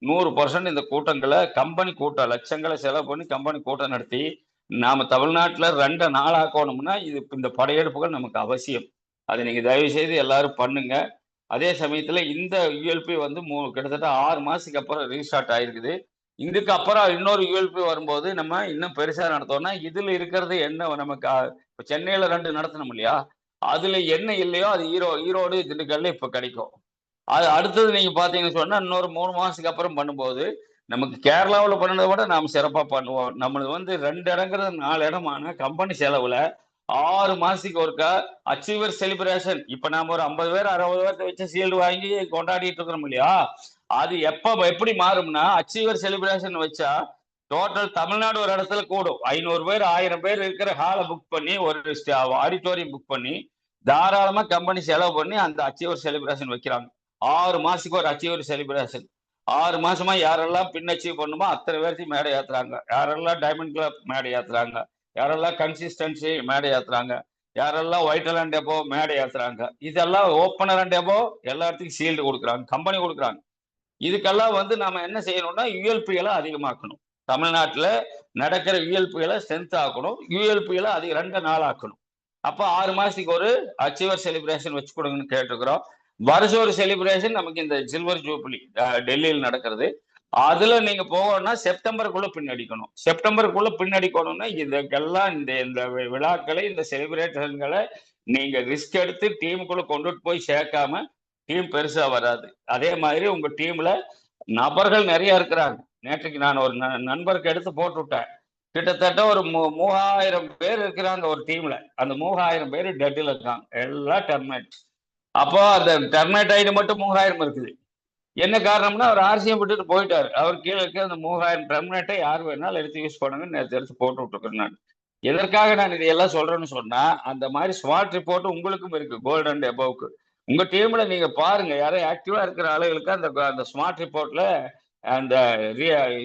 100% இந்த கூட்டங்களை கம்பெனி கூட்டம் லட்சங்களை செலவு பண்ணி கம்பெனி கூட்டம் நடத்தி நாம தமிழ்நாட்டுல 2 நாளாக்கணும்னா இது இந்த படையெடுப்புகள் நமக்கு அவசியம். அதை நீங்க தயவு செய்து எல்லாரும் பண்ணுங்க. அதே சமயத்துல இந்த யூஎல்பி வந்து கிட்டத்தட்ட 6 மாசத்துக்கு அப்புறம் ரீஸ்டார்ட் ஆயிருக்குது. இதுக்கு அப்புறம் இன்னொரு யூஎல்பி வரும்போது நம்ம இன்னும் பெருசா நடத்தோம்னா இதுல இருக்கிறது என்ன நமக்கு இப்ப சென்னையில 2 நடத்தணும் இல்லையா, அதுல என்ன இல்லையோ அது ஈரோடு திண்டுக்கல்ல இப்ப கிடைக்கும். அது அடுத்தது நீங்க பாத்தீங்கன்னு சொன்னா இன்னொரு 3 மாசத்துக்கு அப்புறம் பண்ணும்போது நமக்கு கேரளாவில் பண்ணதை விட நாம் சிறப்பா பண்ணுவோம். நம்மளது வந்து 2 இடங்கிறது 4 இடமான கம்பெனி செலவுல 6 மாசத்துக்கு ஒருக்கா அச்சீவர் செலிப்ரேஷன். இப்ப நாம ஒரு 50 பேர் 60 பேர்த்த வச்சு சீல்டு வாங்கி கொண்டாடிட்டு இருக்கிறோம் இல்லையா, அது எப்படி மாறும்னா அச்சீவர் செலிப்ரேஷன் வச்சா டோட்டல் தமிழ்நாடு ஒரு இடத்துல கூடும். 500 பேர் 1000 பேர் இருக்கிற ஹாலை புக் பண்ணி ஒரு ஆடிட்டோரியம் புக் பண்ணி தாராளமா கம்பெனி செலவு பண்ணி அந்த அச்சீவர் செலிப்ரேஷன் வைக்கிறாங்க. 6 மாசத்துக்கு ஒரு அச்சீவர் செலிப்ரேஷன். 6 மாசமா யாரெல்லாம் பின் அச்சீவ் பண்ணுமோ அத்தனை பேர்த்தையும் மேடை ஏத்துறாங்க. யாரெல்லாம் டைமண்ட் கிளப் மேடை ஏத்துறாங்க, யாரெல்லாம் கன்சிஸ்டன்சி மேடை ஏத்துறாங்க, யாரெல்லாம் ஒயிட் அண்ட் டெபோ மேடை ஏத்துறாங்க. இதெல்லாம் ஓப்பனர் அண்ட் டெபோ எல்லாத்துக்கும் சீல்டு கொடுக்குறாங்க, கம்பெனி கொடுக்குறாங்க. இதுக்கெல்லாம் வந்து நாம என்ன செய்யணும்னா யூஎல்பிகளை அதிகமாக்கணும். தமிழ்நாட்டுல நடக்கிற யூஎல்பிகளை ஸ்ட்ரென்த் ஆக்கணும், யூஎல்பிகளை அதிக 2 நாள் ஆக்கணும். அப்ப 6 மாசத்துக்கு ஒரு அச்சீவர் செலிப்ரேஷன் வச்சு கொடுங்கன்னு கேட்டுக்கிறோம். வருஷம் ஒரு செலிப்ரேஷன் நமக்கு இந்த சில்வர் ஜூப்ளி டெல்லியில் நடக்கிறது. அதுல நீங்க போகணும்னா செப்டம்பருக்குள்ள பின்னடிக்கணும். செப்டம்பருக்குள்ள பின்னடிக்கணும்னா இதுக்கெல்லாம் இந்த விழாக்களை இந்த செலிப்ரேஷன்களை நீங்க ரிஸ்க் எடுத்து டீமுக்குள்ள கொண்டுட்டு போய் சேர்க்காம டீம் பெருசா வராது. அதே மாதிரி உங்க டீம்ல நபர்கள் நிறைய இருக்கிறாங்க. நேற்றுக்கு நான் ஒரு நண்பருக்கு எடுத்து போட்டு விட்டேன். கிட்டத்தட்ட ஒரு 3000 பேர் இருக்கிறாங்க ஒரு டீம்ல. அந்த 3000 பேர் டெட்டில் இருக்காங்க, எல்லாம் டெர்மினேட். அப்போ அந்த டெர்மினேட் ஆயிடு மட்டும் 3000 இருக்குது. என்ன காரணம்னா அவர் ஆர்சிஎம் விட்டுட்டு போயிட்டாரு. அவர் கீழே இருக்க அந்த 3000 டெர்மினேட்டை யார் வேணாலும் எடுத்து யூஸ் பண்ணுங்க, நேற்று எடுத்து போட்டு விட்டுருக்கேன். நான் எதற்காக நான் இதையெல்லாம் சொல்றேன்னு சொன்னா, அந்த மாதிரி ஸ்மார்ட் ரிப்போர்ட் உங்களுக்கும் இருக்கு கோல்டு அண்ட் எபோவுக்கு. உங்க டீம்ல நீங்க பாருங்க, யாரும் ஆக்டிவா இருக்கிற ஆளுகளுக்கு அந்த ஸ்மார்ட் ரிப்போர்ட்ல அந்த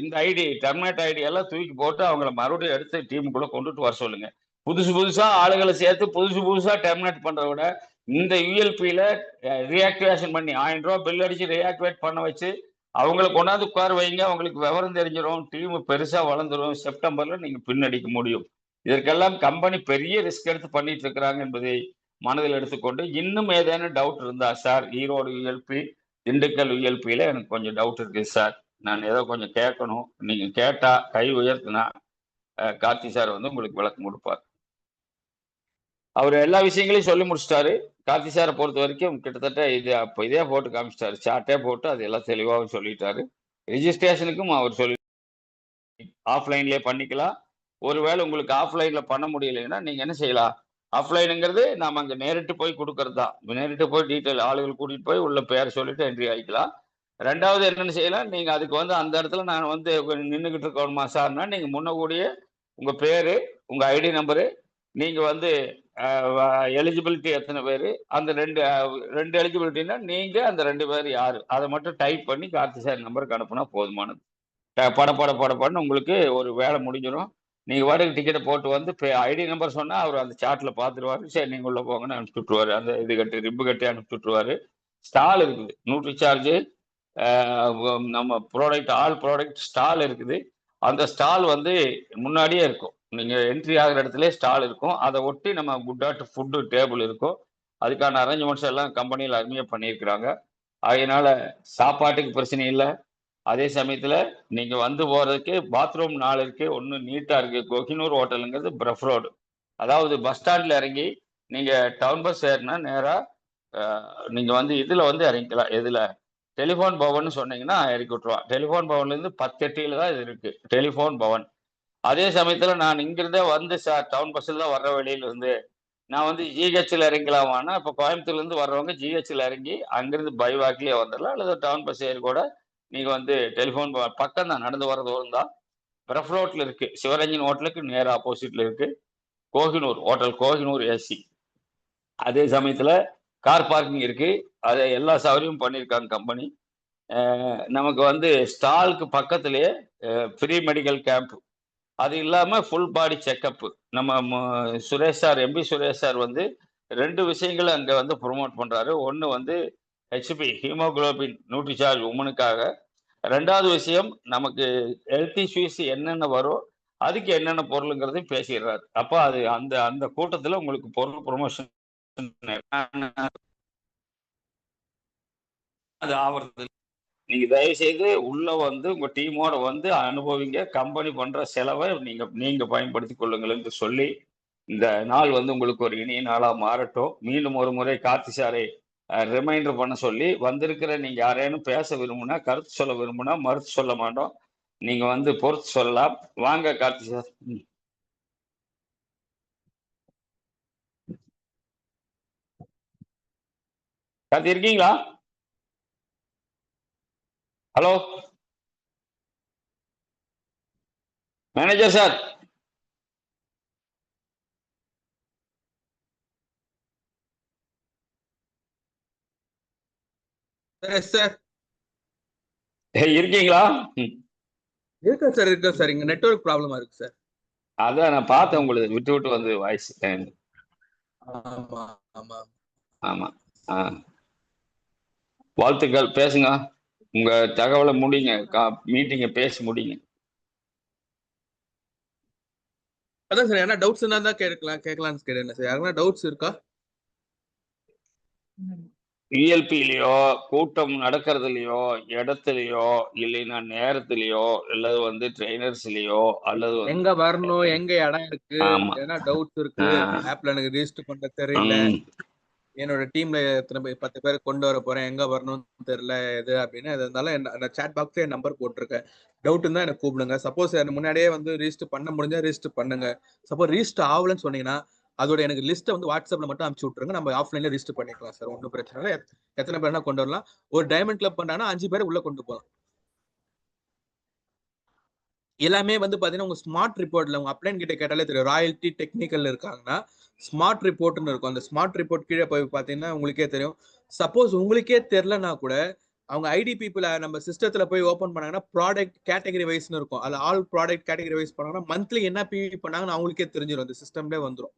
இந்த ஐடி டெர்மினேட் ஐடி எல்லாம் தூக்கி போட்டு அவங்கள மறுபடியும் எடுத்து டீமுக்குள்ள கொண்டுட்டு வர சொல்லுங்க. புதுசா ஆளுகளை சேர்த்து புதுசா டெர்மினேட் பண்றத விட இந்த யூஎல்பியில ரீஆக்டிவேஷன் பண்ணி 1000 ரூபாய் பில் அடிச்சு ரீஆக்டிவேட் பண்ண வச்சு அவங்களை கொண்டாந்து உட்கார வைங்க. அவங்களுக்கு விவரம் தெரிஞ்சிடும், டீம் பெருசா வளர்ந்துடும். செப்டம்பர்ல நீங்க பின்னடிக்க முடியும். இதற்கெல்லாம் கம்பெனி பெரிய ரிஸ்க் எடுத்து பண்ணிட்டு இருக்கிறாங்க என்பதை மனதில் எடுத்துக்கொண்டு, இன்னும் ஏதேனும் டவுட் இருந்தா சார், ஈரோடு யூஎல்பி திண்டுக்கல் யூஎல்பியில எனக்கு கொஞ்சம் டவுட் இருக்கு சார், நான் ஏதோ கொஞ்சம் கேட்கணும், நீங்க கேட்டா கை உயர்த்தினா கார்த்தி சார் வந்து உங்களுக்கு விளக்கம் கொடுப்பார். அவர் எல்லா விஷயங்களையும் சொல்லி முடிச்சிட்டாரு. கார்த்தி சாரை பொறுத்த வரைக்கும் கிட்டத்தட்ட இதே போட்டு காமிச்சிட்டாரு, சார்ட்டே போட்டு அது எல்லாம் தெளிவாகவும் சொல்லிட்டாரு. ரிஜிஸ்ட்ரேஷனுக்கும் அவர் சொல்லி ஆஃப்லைன்லேயே பண்ணிக்கலாம். ஒருவேளை உங்களுக்கு ஆஃப்லைன்ல பண்ண முடியலைன்னா நீங்க என்ன செய்யலாம், ஆஃப்லைனுங்கிறது நாம அங்க நேரிட்டு போய் கொடுக்கறது தான். நேரிட்டு போய் டீட்டெயில் ஆளுகள் கூட்டிட்டு போய் உள்ள பேர் சொல்லிட்டு என்ட்ரி ஆகிக்கலாம். 2வது என்னன்னு செய்யலாம், நீங்க அதுக்கு வந்து அந்த இடத்துல நான் வந்து நின்றுகிட்டு இருக்கணுமா சார்னா நீங்க முன்னக்கூடிய உங்க பேரு, உங்க ஐடி நம்பரு, நீங்க வந்து எலிஜிபிலிட்டி எத்தனை பேர், அந்த ரெண்டு எலிஜிபிலிட்டின்னா நீங்க அந்த 2 பேர் யாரு அதை மட்டும் டைப் பண்ணி கார்த்தி சார் நம்பருக்கு அனுப்புனா போதுமானது. படன்னு உங்களுக்கு ஒரு வேலை முடிஞ்சிடும். நீங்க வாடகை டிக்கெட்டை போட்டு வந்து ஐடி நம்பர் சொன்னா அவர் அந்த சார்ட்ல பாத்துருவாரு. சரி நீங்க உள்ள போங்கன்னு அனுப்பிச்சு விட்டுருவாரு. அந்த இது கட்டி ரிப்பு கட்டி அனுப்பிச்சு விட்டுருவாரு. ஸ்டால் இருக்குது, நியூட்ரி சார்ஜ், நம்ம ப்ராடக்ட் ஆல் ப்ராடக்ட் ஸ்டால் இருக்குது. அந்த ஸ்டால் வந்து முன்னாடியே இருக்கும், நீங்க என்ட்ரி ஆகிற இடத்துல ஸ்டால் இருக்கும். அதை ஒட்டி நம்ம குட் ஃபுட்டு டேபிள் இருக்கும். அதுக்கான அரேஞ்ச்மெண்ட்ஸ் எல்லாம் கம்பெனியில் அருமையாக பண்ணியிருக்கிறாங்க. அதனால சாப்பாட்டுக்கு பிரச்சனை இல்லை, அதே சமயத்துல நீங்க வந்து போறதுக்கு பாத்ரூம் 4 இருக்கு, ஒண்ணு நீட்டா இருக்கு. கோஹினூர் ஹோட்டலுங்கிறது பிரஃப் ரோடு, அதாவது பஸ் ஸ்டாண்ட்ல இறங்கி நீங்க டவுன் பஸ் ஏறினா நேரா நீங்க வந்து இதுல வந்து இறங்கிக்கலாம். எதுல டெலிஃபோன் பவன் சொன்னீங்கன்னா இறக்கி விட்டுருவான். டெலிஃபோன் பவன்ல இருந்து 10 எட்டியில தான் இது இருக்கு, டெலிஃபோன் பவன். அதே சமயத்துல நான் இங்கிருந்தே வந்து டவுன் பஸ்ல தான் வர்ற வழியில இருந்து நான் வந்து ஜிஹெச்ல இறங்கலாமான்னா, இப்போ கோயம்புத்தூர்ல இருந்து வர்றவங்க ஜிஹெச்ல இறங்கி அங்கிருந்து பை வாக்லயே வந்துடலாம், அல்லது டவுன் பஸ் ஏறி கூட நீங்க வந்து டெலிஃபோன் பக்கம் தான், நடந்து வர தூரம் தான். பிரஃப் ரோட்ல இருக்கு, சிவரஞ்சன் ஹோட்டலுக்கு நேர ஆப்போசிட்ல இருக்கு கோஹினூர் ஹோட்டல், கோஹினூர் ஏசி. அதே சமயத்துல கார் பார்க்கிங் இருக்கு, அதை எல்லா சௌகரியமும் பண்ணியிருக்காங்க கம்பெனி. நமக்கு வந்து ஸ்டாலுக்கு பக்கத்திலேயே ஃப்ரீ மெடிக்கல் கேம்ப், அது இல்லாம ஃபுல் பாடி செக்அப். நம்ம Suresh sir, MP Suresh sir வந்து 2 விஷயங்களை அங்க வந்து ப்ரொமோட் பண்றாரு. ஒண்ணு வந்து ஹெச்பி ஹீமோகுளோபின் நியூட்ரிசார்ஜ் உமனுக்காக. 2வது விஷயம் நமக்கு ஹெல்த் இஷ்யூஸ் என்னென்ன வரும், அதுக்கு என்னென்ன பொருளுங்கிறதையும் பேசிடுறாரு. அப்ப அது அந்த அந்த கூட்டத்துல உங்களுக்கு பொருள் ப்ரொமோஷன் அது ஆவறது. நீங்க தயவு செய்து உள்ள வந்து உங்க டீமோட வந்து அனுபவிங்க, கம்பெனி பண்ற செலவை நீங்க பயன்படுத்திக் கொள்ளுங்கள் என்று சொல்லி இந்த நாள் வந்து உங்களுக்கு ஒரு இனிய நாளா மாறட்டும். மீண்டும் ஒரு முறை கார்த்தி சாரை ரிமைண்டர் பண்ண சொல்லி, வந்திருக்கிற நீங்க யாரேனும் பேச விரும்புனா, கருத்து சொல்ல விரும்புனா மறுத்து சொல்ல மாட்டோம், நீங்க வந்து பொறுத்து சொல்லலாம். வாங்க கார்த்தி சார். கார்த்தி இருக்கீங்களா? Hello manager sir. சார் இருக்கீங்களா? இருக்கு சார், இருக்கு சார், இங்க நெட்வொர்க் ப்ராப்ளமா இருக்கு சார். அதான் நான் பார்த்தேன், உங்களுக்கு விட்டு விட்டு வந்து வாய்ஸ். ஆமா ஆமா ஆமா. வாழ்த்துக்கள், பேசுங்க, உங்க தகவலை முடிங்க, மீட்டிங்க பேசி முடிங்க. அதான் சார், என்ன டவுட்ஸ் இருந்தா தான் கேட்கலாம்னு கேட்டேன் சார். யாருன்னா டவுட்ஸ் இருக்கா? இஎல்பிலயோ கூட்டம் நடக்கிறதுலயோ இடத்துலயோ இல்லைன்னா நேரத்திலயோ அல்லது வந்து ட்ரெயினர்ஸ்லயோ அல்லது வந்து எங்க வரணும், எங்க இடம் இருக்கு, ஆமா ஏன்னா டவுட்ஸ் இருக்கு, ஆப்ல எனக்கு ரெஜிஸ்டர் பண்ண தெரியல, என்னோட டீம்ல எத்தனை பேர் 10 பேர் கொண்டு வர போறேன், எங்க வரணும்னு தெரியல எது அப்படின்னு, அது இருந்தாலும் அந்த சாட் பாக்ஸ்ல என் நம்பர் போட்டிருக்கேன். டவுட் இருந்தா எனக்கு கூப்பிடுங்க. சப்போஸ் முன்னாடியே வந்து ரெஜிஸ்டர் பண்ண முடிஞ்சா ரெஜிஸ்டர் பண்ணுங்க. சப்போஸ் ரெஜிஸ்டர் ஆகலன்னு சொன்னீங்கன்னா அதோட எனக்கு லிஸ்ட்டை வந்து வாட்ஸ்அப்ல மட்டும் அனுப்பிச்சு விட்டுருங்க, நம்ம ஆஃப்லைன்ல ரெஜிஸ்டர் பண்ணிக்கலாம் சார், ஒன்றும் பிரச்சனை இல்லை. எத்தனை பேர்னா கொண்டு வரலாம். ஒரு டைமண்ட் கிளப் பண்ணாங்கன்னா 5 பேர் உள்ள கொண்டு போகலாம். எல்லாமே வந்து பாத்தீங்கன்னா உங்க ஸ்மார்ட் ரிப்போர்ட்ல உங்க அப்ளைன் கிட்ட கேட்டாலே தெரியும். ராயல்டி டெக்னிக்கல் இருக்காங்கன்னா ஸ்மார்ட் ரிப்போர்ட்னு இருக்கும். அந்த ஸ்மார்ட் ரிப்போர்ட் கீழே போய் பாத்தீங்கன்னா உங்களுக்கே தெரியும். சப்போஸ் உங்களுக்கே தெரியலனா கூட அவங்க ஐடி பீப்புள நம்ம சிஸ்டத்துல போய் ஓபன் பண்ணாங்கன்னா ப்ராடக்ட் கேட்டகரி வைஸ்னு இருக்கும். அதுல ஆல் ப்ராடக்ட் கேட்டகரி வைஸ் பண்ணாங்கன்னா மந்த்லி என்ன பிவி பண்ணாங்கன்னு அவங்களுக்கே தெரிஞ்சிடும். அந்த சிஸ்டம்லேயே வந்துடும்.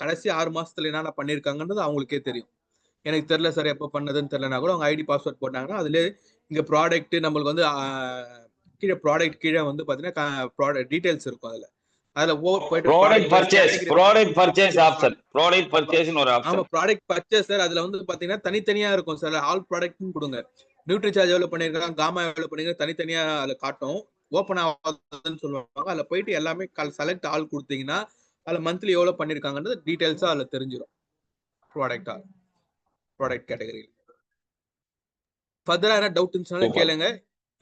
கடைசி 6 மாசத்துல என்னென்ன பண்ணிருக்காங்கன்றது அவங்களுக்கே தெரியும். எனக்கு தெரியல சார் எப்போ பண்ணதுன்னு தெரியலனா கூட அவங்க ஐடி பாஸ்வேர்ட் போட்டாங்கன்னா அதுல இங்க ப்ராடக்ட் நம்மளுக்கு வந்து கீழே ப்ராடக்ட் கீழே வந்து பாத்தீங்கன்னா ப்ராடக்ட் டீடைல்ஸ் இருக்கும். அதுல போயிட்டு ப்ராடக்ட் பர்ச்சேஸ் ஆப்ஷன், ப்ராடக்ட் பர்ச்சேஸ்னு ஒரு ஆப்ஷன். ஆமா, ப்ராடக்ட் பர்ச்சேஸ் சார். அதுல வந்து பாத்தீங்கன்னா தனித்தனியா இருக்கும் சார். ஆல் ப்ராடக்ட்னு கொடுங்க. நியூட்ரிசார்ஜ் எவ்வளவு பண்ணிருக்காங்க, காமா எவ்வளவு பண்ணிருக்காங்க, தனித்தனியா அதுல காட்டும். ஓப்பன் ஆகாதுன்னு சொல்லுவாங்க. அதுல போயிட்டு எல்லாமே செலக்ட் ஆல் கொடுத்தீங்கன்னா அதுல மந்த்லி எவ்வளவு பண்ணிருக்காங்கன்றது டீடைல்ஸா அதுல தெரிஞ்சிடும். ப்ராடக்ட் கேட்டகரி ஃபர்தரா என்ன டவுட் இருந்துச்சுனாலும் கேளுங்க.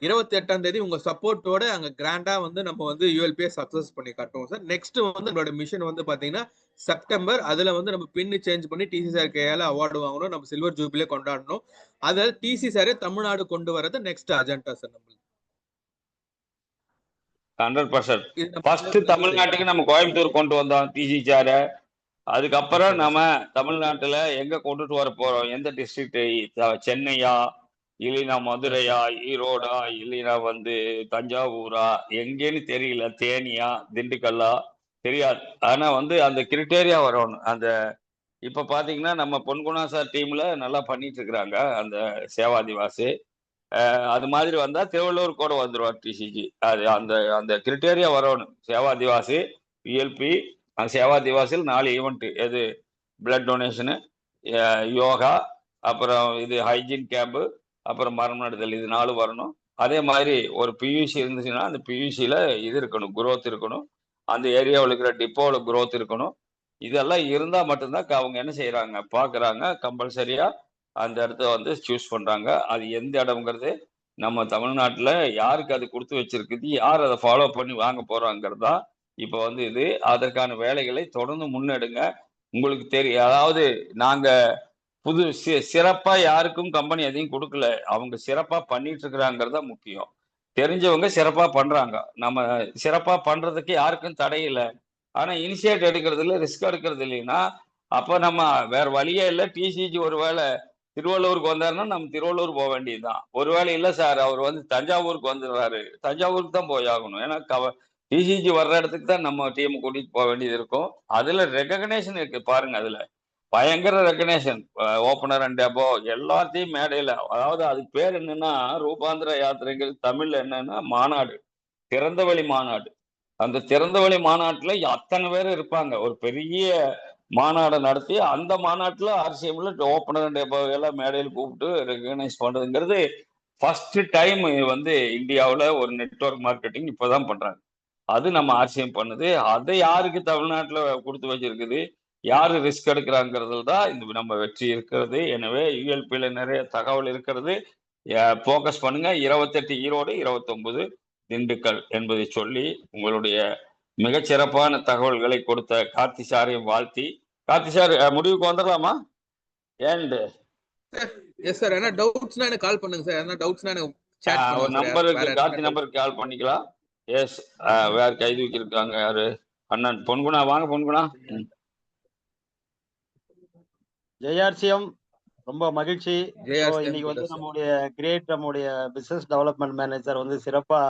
28ஆம் தேதி உங்க சப்போர்ட்டோட அங்க கிராண்டா வந்து நம்ம வந்து யூஎல்பியை சக்சஸ் பண்ணி காட்டுவோம் சார். நெக்ஸ்ட் வந்து நம்மளோட மிஷன் வந்து பாத்தீங்கன்னா செப்டம்பர். அதுல வந்து நம்ம பின் சேஞ்ச் பண்ணி டிசி சார் கையால அவார்டு வாங்கணும், நம்ம சில்வர் ஜூபிலே கொண்டாடணும். அதாவது டிசி சாரே தமிழ்நாடு கொண்டு வரது நெக்ஸ்ட் அஜெண்டா சார். நம்மளுக்கு 100% ஃபர்ஸ்ட் தமிழ்நாட்டுக்கு நம்ம கோயம்புத்தூர் கொண்டு வந்தோம் டிசி சார. அதுக்கப்புறம் நம்ம தமிழ்நாட்டுல எங்க கொண்டுட்டு வர போறோம், எந்த டிஸ்ட்ரிக்ட், சென்னையா இல்லைன்னா மதுரையா, ஈரோடா, இல்லைன்னா வந்து தஞ்சாவூரா, எங்கேன்னு தெரியல, தேனியா, திண்டுக்கல்லா தெரியாது. ஆனா வந்து அந்த கிரிட்டேரியா வரணும். அந்த இப்ப பாத்தீங்கன்னா நம்ம பொன்குணா சார் டீம்ல நல்லா பண்ணிட்டு இருக்கிறாங்க அந்த சேவாதிவாசி. அது மாதிரி வந்தா திருவள்ளூர் கூட வந்துருவார் டிசிஜி. அது அந்த அந்த கிரிட்டேரியா வரணும். சேவாதிவாசி, பிஎல்பி, சேவாதிவாசியில் 4 ஈவெண்ட், எது பிளட் டொனேஷனு, யோகா, அப்புறம் இது ஹைஜீன் கேம்பு, அப்புறம் மரம் நடுதல், இது 4 வரணும். அதே மாதிரி ஒரு பியூசி இருந்துச்சுன்னா அந்த பியூசியில இது இருக்கணும், growth இருக்கணும். அந்த ஏரியாவில் இருக்கிற டிப்போவில் growth இருக்கணும். இதெல்லாம் இருந்தா மட்டும்தான் அவங்க என்ன செய்யறாங்க, பாக்குறாங்க, கம்பல்சரியா அந்த இடத்த வந்து சூஸ் பண்றாங்க. அது எந்த இடம்ங்கிறது நம்ம தமிழ்நாட்டுல யாருக்கு அது கொடுத்து வச்சிருக்குது, யார் அதை ஃபாலோ பண்ணி வாங்க போறாங்கிறது தான் இப்ப வந்து இது. அதற்கான வேலைகளை தொடர்ந்து முன்னெடுங்க. உங்களுக்கு தெரியும், அதாவது நாங்க புது சிறப்பா யாருக்கும் கம்பெனி எதையும் கொடுக்கல. அவங்க சிறப்பா பண்ணிட்டு இருக்கிறாங்கிறது தான் முக்கியம். தெரிஞ்சவங்க சிறப்பா பண்றாங்க. நம்ம சிறப்பா பண்றதுக்கு யாருக்கும் தடை இல்லை. ஆனா இனிஷியேட் எடுக்கிறது இல்லை, ரிஸ்க் எடுக்கிறது இல்லைன்னா அப்ப நம்ம வேற வழியே இல்லை. டிசிஜி ஒருவேளை திருவள்ளூருக்கு வந்தாருன்னா நம்ம திருவள்ளூர் போக வேண்டியதுதான். ஒருவேளை இல்லை சார் அவர் வந்து தஞ்சாவூருக்கு வந்துடுறாரு, தஞ்சாவூருக்கு தான் போய் ஆகணும். ஏன்னா டிசிஜி வர்ற இடத்துக்கு தான் நம்ம டீம் கூட்டிட்டு போக வேண்டியது இருக்கும். அதுல ரெகக்னேஷன் இருக்கு பாருங்க. அதுல பயங்கர ரெகக்னேஷன், ஓப்பனர் அண்ட் அபோ எல்லாத்தையும் மேடையில, அதாவது அதுக்கு பேர் என்னன்னா ரூபாந்திர யாத்திரைகள், தமிழ்ல என்னன்னா மாநாடு, திறந்தவெளி மாநாடு. அந்த திறந்தவெளி மாநாட்டுல அத்தனை பேர் இருப்பாங்க. ஒரு பெரிய மாநாடை நடத்தி அந்த மாநாட்டுல ஆர்சிஎம்ல ஓப்பனர் அண்ட் அபோ எல்லாம் மேடையில் கூப்பிட்டு ரெகக்னைஸ் பண்றதுங்கிறது ஃபர்ஸ்ட் டைம் வந்து இந்தியாவில் ஒரு நெட்வொர்க் மார்க்கெட்டிங் இப்பதான் பண்றாங்க. அது நம்ம ஆர்சிஎம் பண்ணுது. அதை யாருக்கு தமிழ்நாட்டுல கொடுத்து வச்சிருக்குது, யாரு ரிஸ்க் எடுக்கிறாங்கிறதுல தான் இந்த நம்ம வெற்றி இருக்கிறது. எனவே யூஎல்பியில நிறைய தகவல் இருக்கிறது. போக்கஸ் பண்ணுங்க. 28 ஈரோடு, 29 திண்டுக்கல் என்பதை சொல்லி உங்களுடைய மிகச்சிறப்பான தகவல்களை கொடுத்த கார்த்தி சாரையும் வாழ்த்தி, கார்த்தி சார் முடிவுக்கு வந்துடலாமா? ஏண்டு எஸ் சார், என்ன டவுட்ஸ்னா எனக்கு கால் பண்ணுங்க சார். என்ன டவுட்ஸ்னா எனக்கு chat ஒரு பண்ணுங்க சார். நம்பருக்கு, வேற கார்த்தி என்ன நம்பருக்கு கால் பண்ணிக்கலாம். எஸ், வேற கைது வச்சிருக்காங்க யாரு? அண்ணன் பொன்குணா, வாங்க பொன்குணா. ஜெயார்சியம் ரொம்ப மகிழ்ச்சி. JRCM இன்னைக்கு வந்து sir. நம்முடைய பிசினஸ் டெவலப்மெண்ட் மேனேஜர் வந்து சிறப்பா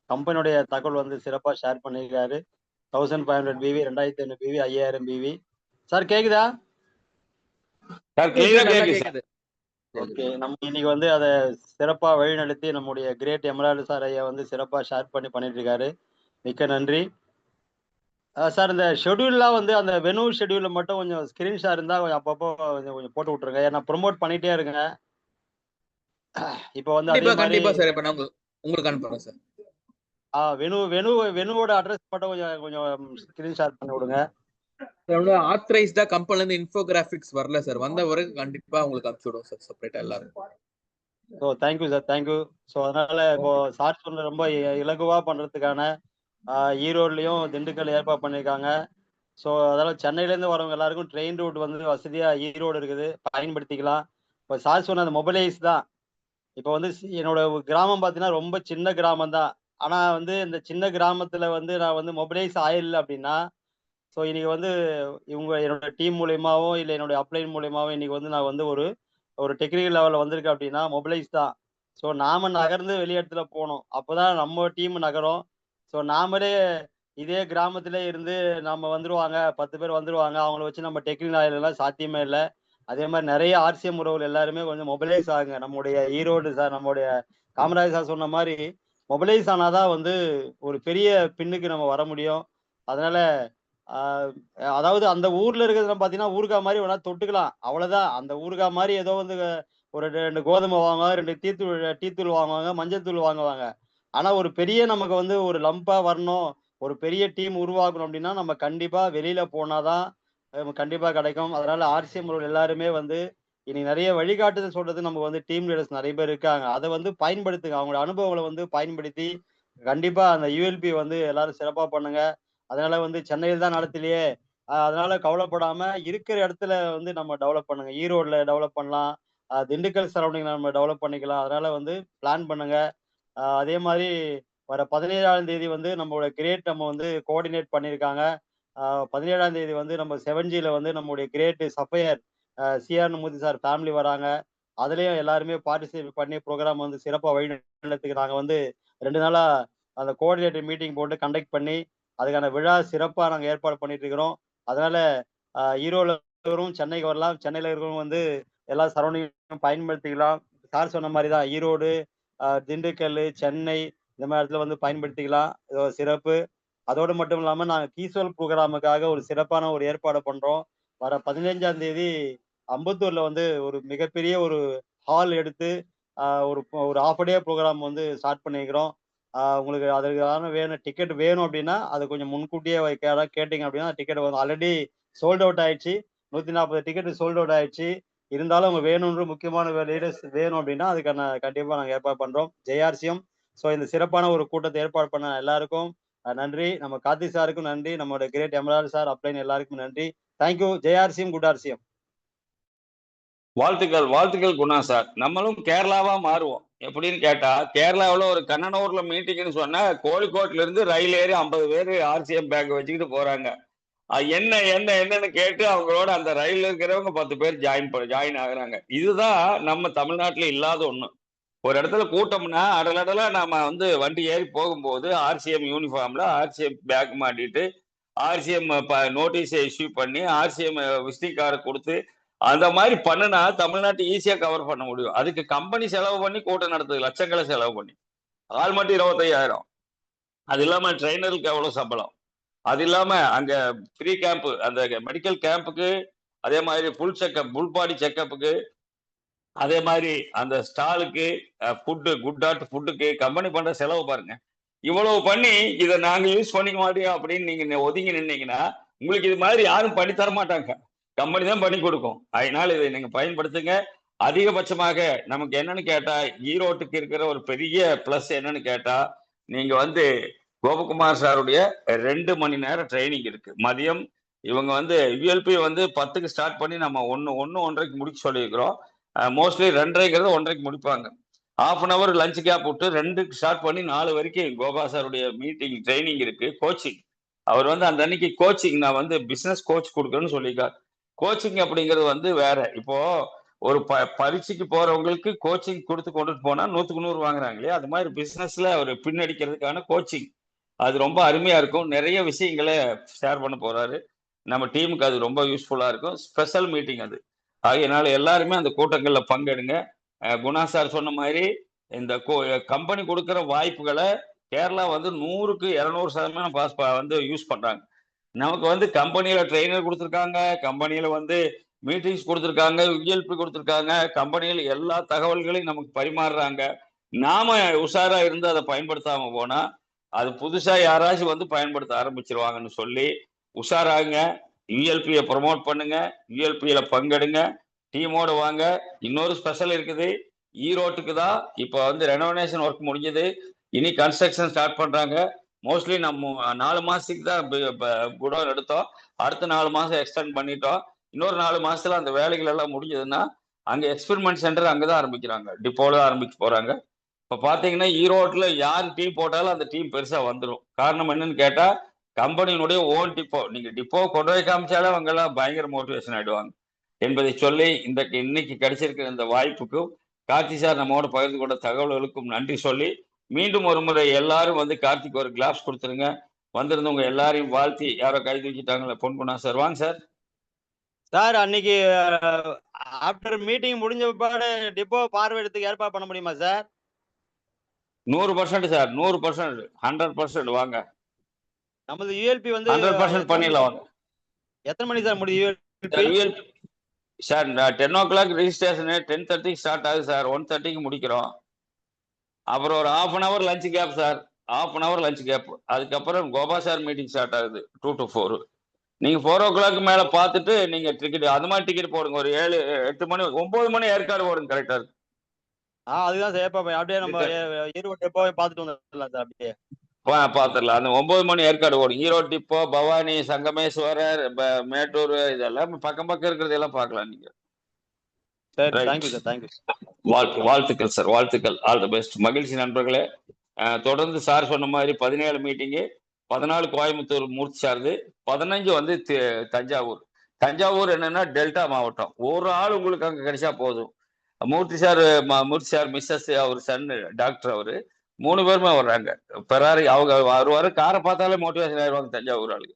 கம்பெனியுடைய தகவல் வந்து சிறப்பா ஷேர் பண்ணியிருக்காரு. 1500 பிவி, 2500 பிவி, 5000 பிவி. சார் கேக்குதா? சார் கிளியரா கேக்குது சார். கேக்குது. ஓகே, நம்ம இன்னைக்கு வந்து அதை சிறப்பா வழிநடத்தி நம்முடைய கிரேட் எமரால்டு சார் ஐயா வந்து சிறப்பா ஷேர் பண்ணிட்டு இருக்காரு. மிக்க நன்றி சார். இந்த ஷெட்யூல்லாம் வந்து அந்த வெனு ஷெட்யூல்ல மட்டும் கொஞ்சம் ஸ்கிரீன்ஷாட் இருந்தா கொஞ்சம் அப்பப்போ கொஞ்சம் போட்டு விட்டுருங்க. ஏன்னா ப்ரொமோட் பண்ணிட்டே இருங்க. இப்போ வந்து அதே மாதிரி கண்டிப்பா சார். இப்ப நான் உங்களுக்கு அனுப்புறேன் சார். வெனுவோட அட்ரஸ் மட்டும் கொஞ்சம் ஸ்கிரீன்ஷாட் பண்ணி விடுங்க. ஆத்தரைஸ்டா கம்பெனில இருந்து இன்ஃபோகிராபிக்ஸ் வரல சார். வந்த வரைக்கும் கண்டிப்பா உங்களுக்கு அனுப்பிச்சு விடுவோம் சார், செப்பரேட்டா எல்லாரும். So thank you sir, thank you. So அதனால இப்போ சார் சொன்ன ரொம்ப இலகுவா பண்றதுக்கான ஈரோட்லயும் திண்டுக்கல் ஏற்பாடு பண்ணியிருக்காங்க. ஸோ அதனால சென்னையிலேருந்து வரவங்க எல்லாருக்கும் ட்ரெயின் ரூட் வந்து வசதியா ஈரோடு இருக்குது, பயன்படுத்திக்கலாம். இப்போ சார் சொன்ன அந்த மொபைலைஸ் தான். இப்போ வந்து என்னோட கிராமம் பார்த்தீங்கன்னா ரொம்ப சின்ன கிராமம் தான். ஆனா வந்து இந்த சின்ன கிராமத்துல வந்து நான் வந்து மொபைலைஸ் ஆயிடல அப்படின்னா, ஸோ இன்னைக்கு வந்து என்னோட டீம் மூலியமாவும் இல்லை என்னோட அப்ளைன் மூலியமாவும் இன்னைக்கு வந்து நான் வந்து ஒரு டெக்னிக்கல் லெவலில் வந்திருக்கேன் அப்படின்னா மொபைலைஸ் தான். ஸோ நாம நகர்ந்து வெளி இடத்துல போகணும், அப்போதான் நம்ம டீம் நகரும். ஸோ நாமளே இதே கிராமத்திலே இருந்து நம்ம வந்துருவாங்க, 10 பேர் வந்துருவாங்க, அவங்கள வச்சு நம்ம டெக்னிக்கல் எல்லாம் சாத்தியமே இல்லை. அதே மாதிரி நிறைய ஆர்சிஎம் உறவுகள் எல்லாருமே கொஞ்சம் மொபைலைஸ் ஆகுங்க. நம்முடைய ஈரோடு சார், நம்முடைய காமராஜ் சார் சொன்ன மாதிரி மொபைலைஸ் ஆனாதான் வந்து ஒரு பெரிய பின்னுக்கு நம்ம வர முடியும். அதனால அதாவது அந்த ஊர்ல இருக்கிறது பாத்தீங்கன்னா ஊறுகாய் மாதிரி வேணா தொட்டுக்கலாம், அவ்வளவுதான். அந்த ஊறுகாய் மாதிரி ஏதோ வந்து ஒரு 2 கோதுமை வாங்குவாங்க, 2 டீத்தூள் வாங்குவாங்க, மஞ்சள் தூள் வாங்குவாங்க. ஆனா ஒரு பெரிய நமக்கு வந்து ஒரு லம்பா வரணும், ஒரு பெரிய டீம் உருவாக்கணும் அப்படின்னா நம்ம கண்டிப்பா வெளியில போனாதான் கண்டிப்பா கிடைக்கும். அதனால ஆர்சிஎம் எல்லாருமே வந்து இன்னைக்கு நிறைய வழிகாட்டுதல் சொல்றது நமக்கு வந்து டீம் லீடர்ஸ் நிறைய பேர் இருக்காங்க. அதை வந்து பயன்படுத்துங்க, அவங்களோட அனுபவங்களை வந்து பயன்படுத்தி கண்டிப்பா அந்த யூஎல்பி வந்து எல்லாரும் சிறப்பா பண்ணுங்க. அதனால வந்து சென்னையில் தான் நடத்தலையே, அதனால கவலைப்படாம இருக்கிற இடத்துல வந்து நம்ம டெவலப் பண்ணுங்க. ஈரோடுல டெவலப் பண்ணலாம், திண்டுக்கல் சரௌண்டிங் நம்ம டெவலப் பண்ணிக்கலாம். அதனால வந்து பிளான் பண்ணுங்க. அதே மாதிரி வர 17ஆம் தேதி வந்து நம்மளோட கிரேட் நம்ம வந்து கோஆர்டினேட் பண்ணியிருக்காங்க. 17ஆம் தேதி வந்து நம்ம 7Gல வந்து நம்முடைய கிரேட் சஃபையர் சிஆர் மூர்த்தி சார் ஃபேமிலி வராங்க. அதுலயும் எல்லாருமே பார்ட்டிசிபேட் பண்ணி ப்ரோக்ராம் வந்து சிறப்பா வழிநடத்துக்கு நாங்க வந்து 2 நாளா அந்த கோஆர்டினேட்டர் மீட்டிங் போட்டு கண்டக்ட் பண்ணி அதுக்கான விழா சிறப்பா நாங்க ஏற்பாடு பண்ணிட்டு இருக்கிறோம். அதனால ஈரோடுல இருக்கிறவரும் சென்னைக்கு வரலாம், சென்னையில இருக்கிறவங்க வந்து எல்லா சரௌண்டிங் பயன்படுத்திக்கலாம். சார் சொன்ன மாதிரி தான் ஈரோடு, திண்டுக்கல், சென்னை இந்த மாதிரி இடத்துல வந்து பயன்படுத்திக்கலாம். சிறப்பு. அதோடு மட்டும் இல்லாம நாங்க கீசோல் ப்ரோக்ராமுக்காக ஒரு சிறப்பான ஒரு ஏற்பாடு பண்றோம். வர 15ஆம் தேதி அம்பத்தூர்ல வந்து ஒரு மிகப்பெரிய ஒரு ஹால் எடுத்து ஒரு half a day ப்ரோக்ராம் வந்து ஸ்டார்ட் பண்ணிக்கிறோம். உங்களுக்கு அதற்கான டிக்கெட் வேணும் அப்படின்னா அது கொஞ்சம் முன்கூட்டியே கேட்டீங்க அப்படின்னா டிக்கெட் வந்து ஆல்ரெடி சோல்ட் அவுட் ஆயிடுச்சு. 140 டிக்கெட் சோல்ட் அவுட் ஆயிடுச்சு. இருந்தாலும் அவங்க வேணும்ன்ற முக்கியமான லீடர்ஸ் வேணும் அப்படின்னா அதுக்கான கண்டிப்பா நாங்க ஏற்பாடு பண்றோம். ஜெயார்சியம். ஸோ இந்த சிறப்பான ஒரு கூட்டத்தை ஏற்பாடு பண்ண எல்லாருக்கும் நன்றி. நம்ம கார்த்திக் சாருக்கும் நன்றி. நம்மளோட கிரேட் எமரால்ட் சார் அப்ளைன் எல்லாருக்கும் நன்றி. தேங்க்யூ. ஜெயார்சியம் குட் ஆர்சியம். வாழ்த்துக்கள் குணா சார். நம்மளும் கேரளாவா மாறுவோம். எப்படின்னு கேட்டா கேரளாவில் ஒரு கண்ணனூர்ல மீட்டிங்னு சொன்னா கோழிக்கோட்ல இருந்து ரயில் ஏறி 50 பேர் ஆர்சிஎம் பேக் வச்சுக்கிட்டு போறாங்க. என்னன்னு கேட்டு அவங்களோட அந்த ரயில்ல இருக்கிறவங்க 10 பேர் ஜாயின் ஆகுறாங்க. இதுதான் நம்ம தமிழ்நாட்டுல இல்லாத ஒண்ணு. ஒரு இடத்துல கூட்டம்னா அடலடலா நாம வந்து வண்டி ஏறி போகும்போது ஆர்சிஎம் யூனிஃபார்ம்ல ஆர்சிஎம் பேக் மாட்டிட்டு ஆர்சிஎம் நோட்டீஸை இஷ்யூ பண்ணி ஆர்சிஎம் விசிட்டிங் கார்டு கொடுத்து அந்த மாதிரி பண்ணுனா தமிழ்நாட்டை ஈஸியா கவர் பண்ண முடியும். அதுக்கு கம்பெனி செலவு பண்ணி கூட்டம் நடத்துது, லட்சங்களை செலவு பண்ணி. ஆள் மட்டும் 25,000. அது இல்லாம ட்ரெயினருக்கு எவ்வளவு சம்பளம், அது இல்லாம அங்க ஃப்ரீ கேம்ப், அந்த மெடிக்கல் கேம்புக்கு, அதே மாதிரி ஃபுல் பாடி செக்கப்புக்கு, அதே மாதிரி அந்த ஸ்டாலுக்கு, ஃபுட்டுக்கு கம்பெனி பண்ற செலவு பாருங்க. இவ்வளவு பண்ணி இதை நாங்க யூஸ் பண்ணிக்க மாட்டோம் அப்படின்னு நீங்க ஒதுங்கி நின்னீங்கன்னா உங்களுக்கு இது மாதிரி யாரும் பண்ணி தர மாட்டாங்க. கம்பெனி தான் பண்ணி கொடுக்கும். அதனால இதை நீங்க பயன்படுத்துங்க. அதிகபட்சமாக நமக்கு என்னன்னு கேட்டா ஈரோட்டுக்கு இருக்கிற ஒரு பெரிய பிளஸ் என்னன்னு கேட்டா நீங்க வந்து கோபகுமார் சாருடைய 2 மணி நேரம் ட்ரைனிங் இருக்கு. மதியம் இவங்க வந்து யூஎல்பி வந்து 10க்கு ஸ்டார்ட் பண்ணி நம்ம 1:30க்கு முடிக்க சொல்லியிருக்கிறோம். மோஸ்ட்லி 2:30ங்கிறது 1:30க்கு முடிப்பாங்க. ½ அன் அவர் லஞ்ச் கேப் விட்டு 2க்கு ஸ்டார்ட் பண்ணி 4 வரைக்கும் கோபா சாருடைய மீட்டிங் ட்ரைனிங் இருக்கு. கோச்சிங் அவர் வந்து அந்த அன்னைக்கு கோச்சிங் நான் வந்து பிசினஸ் கோச் கொடுக்குறேன்னு சொல்லியிருக்காரு. கோச்சிங் அப்படிங்கிறது வந்து வேற. இப்போ ஒரு பரீட்சைக்கு போறவங்களுக்கு கோச்சிங் கொடுத்து கொண்டுட்டு போனா 100க்கு 100 வாங்குறாங்க இல்லையா, அது மாதிரி பிசினஸ்ல ஒரு பின்னடிக்கிறதுக்கான கோச்சிங் அது ரொம்ப அருமையா இருக்கும். நிறைய விஷயங்களை ஷேர் பண்ண போறாரு. நம்ம டீமுக்கு அது ரொம்ப யூஸ்ஃபுல்லா இருக்கும். ஸ்பெஷல் மீட்டிங் அது. ஆகையினால எல்லாருமே அந்த கூட்டங்கள்ல பங்கெடுங்க. குணா சார் சொன்ன மாதிரி இந்த கம்பெனி கொடுக்குற வாய்ப்புகளை கேரளா வந்து 100க்கு 200% வந்து யூஸ் பண்றாங்க. நமக்கு வந்து கம்பெனியில ட்ரெயினர் கொடுத்துருக்காங்க, கம்பெனியில வந்து மீட்டிங்ஸ் கொடுத்துருக்காங்க, யூஎல்பி கொடுத்துருக்காங்க, கம்பெனியில் எல்லா தகவல்களையும் நமக்கு பரிமாறுறாங்க. நாம உஷாரா இருந்து அதை பயன்படுத்தாம போனா அது புதுசா யாராச்சும் வந்து பயன்படுத்த ஆரம்பிச்சிருவாங்கன்னு சொல்லி உஷாராங்க. யூஎல்பியை ப்ரொமோட் பண்ணுங்க, யூஎல்பியில பங்கெடுங்க, டீமோட வாங்க. இன்னொரு ஸ்பெஷல் இருக்குது. ஈரோட்டுக்கு தான் இப்போ வந்து ரெனோவேஷன் ஒர்க் முடிஞ்சது. இனி கன்ஸ்ட்ரக்ஷன் ஸ்டார்ட் பண்றாங்க. மோஸ்ட்லி நம்ம 4 மாசத்துக்கு தான் குடோன் எடுத்தோம். அடுத்த 4 மாசம் எக்ஸ்டெண்ட் பண்ணிட்டோம். இன்னொரு 4 மாசத்துல அந்த வேலைகள் எல்லாம் முடிஞ்சதுன்னா அங்க எக்ஸ்பெரிமெண்ட் சென்டர் அங்கதான் ஆரம்பிக்கிறாங்க, டிப்போல ஆரம்பிக்க போறாங்க. இப்ப பாத்தீங்கன்னா ஈரோட்ல யார் டீம் போட்டாலும் அந்த டீம் பெருசா வந்துடும். காரணம் என்னன்னு கேட்டா கம்பெனியினுடைய ஓன் டிப்போ. நீங்க டிப்போ கொண்டு போய் காமிச்சாலே அவங்க எல்லாம் பயங்கர மோட்டிவேஷன் ஆயிடுவாங்க என்பதை சொல்லி இன்னைக்கு கிடைச்சிருக்கிற இந்த வாய்ப்புக்கும் கார்த்தி சார் நம்மோட பகிர்ந்து கொண்ட தகவல்களுக்கும் நன்றி சொல்லி மீண்டும் ஒரு முறை எல்லாரும் வந்து கார்த்திக் ஒரு கிளாப்ஸ் கொடுத்துருங்க. வந்திருந்தவங்க எல்லாரையும் வாழ்த்தி யாரோ கை தூக்கிட்டாங்களே, பொன்குணா சார் வாங்க சார். சார் அன்னைக்கு ஆஃப்டர் மீட்டிங் முடிஞ்ச பிற்பாடு டிப்போ பார்வையிடத்துக்கு ஏற்பாடு பண்ண முடியுமா சார்? 100% சார், 100%, 100% வாங்க. நமது யூஎல்பி வந்து 100% பண்ணிடலாம் வாங்க. எத்தனை மணி சார் முடியும் சார்? 10 o'clock ரெஜிஸ்ட்ரேஷன், 10:30 ஸ்டார்ட் ஆகுது சார், 1:30க்கு முடிக்கிறோம். அப்புறம் ஒரு ½ an hour lunch gap sir, ½ an hour lunch gap. அதுக்கப்புறம் கோபா சார் மீட்டிங் ஸ்டார்ட் ஆகுது 2 to 4. நீங்க 4 o'clock மேல பார்த்துட்டு நீங்க டிக்கெட் அது மாதிரி டிக்கெட் போடுங்க. ஒரு 7-8 மணி 9 மணி ஏற்காடு போடுங்க, கரெக்டா இருக்கு. அதுதான் சார். அப்படியே நம்ம ஈரோடு டிப்போ பார்த்துட்டு வந்துடலாம் சார். அப்படியே பாத்துடலாம். அந்த 9 மணி ஏற்காடு ஓடும். ஈரோடு டிப்போ, பவானி, சங்கமேஸ்வரர், மேட்டூர், இதெல்லாம் பக்கம் இருக்கிறது எல்லாம் பார்க்கலாம் நீங்க. Thank you sir. தேங்க்யூ. வாழ்த்துக்கள் சார், வாழ்த்துக்கள். All the best. மகிழ்ச்சி நண்பர்களே. தொடர்ந்து சார் சொன்ன மாதிரி 17 மீட்டிங்கு, 14 கோயம்புத்தூர் மூர்த்தி சார்து, 15 வந்து தஞ்சாவூர் என்னன்னா டெல்டா மாவட்டம். ஒரு ஆள் உங்களுக்கு அங்க கிடைச்சா போதும். மூர்த்தி சார் மிஸ்ஸஸ் அவர் சன் டாக்டர், அவரு 3 பேருமே வர்றாங்க. பெராரி அவங்க வருவாரு. காரை பார்த்தாலே மோட்டிவேஷன் ஆயிடுவாங்க தஞ்சாவூர் ஆளுங்க.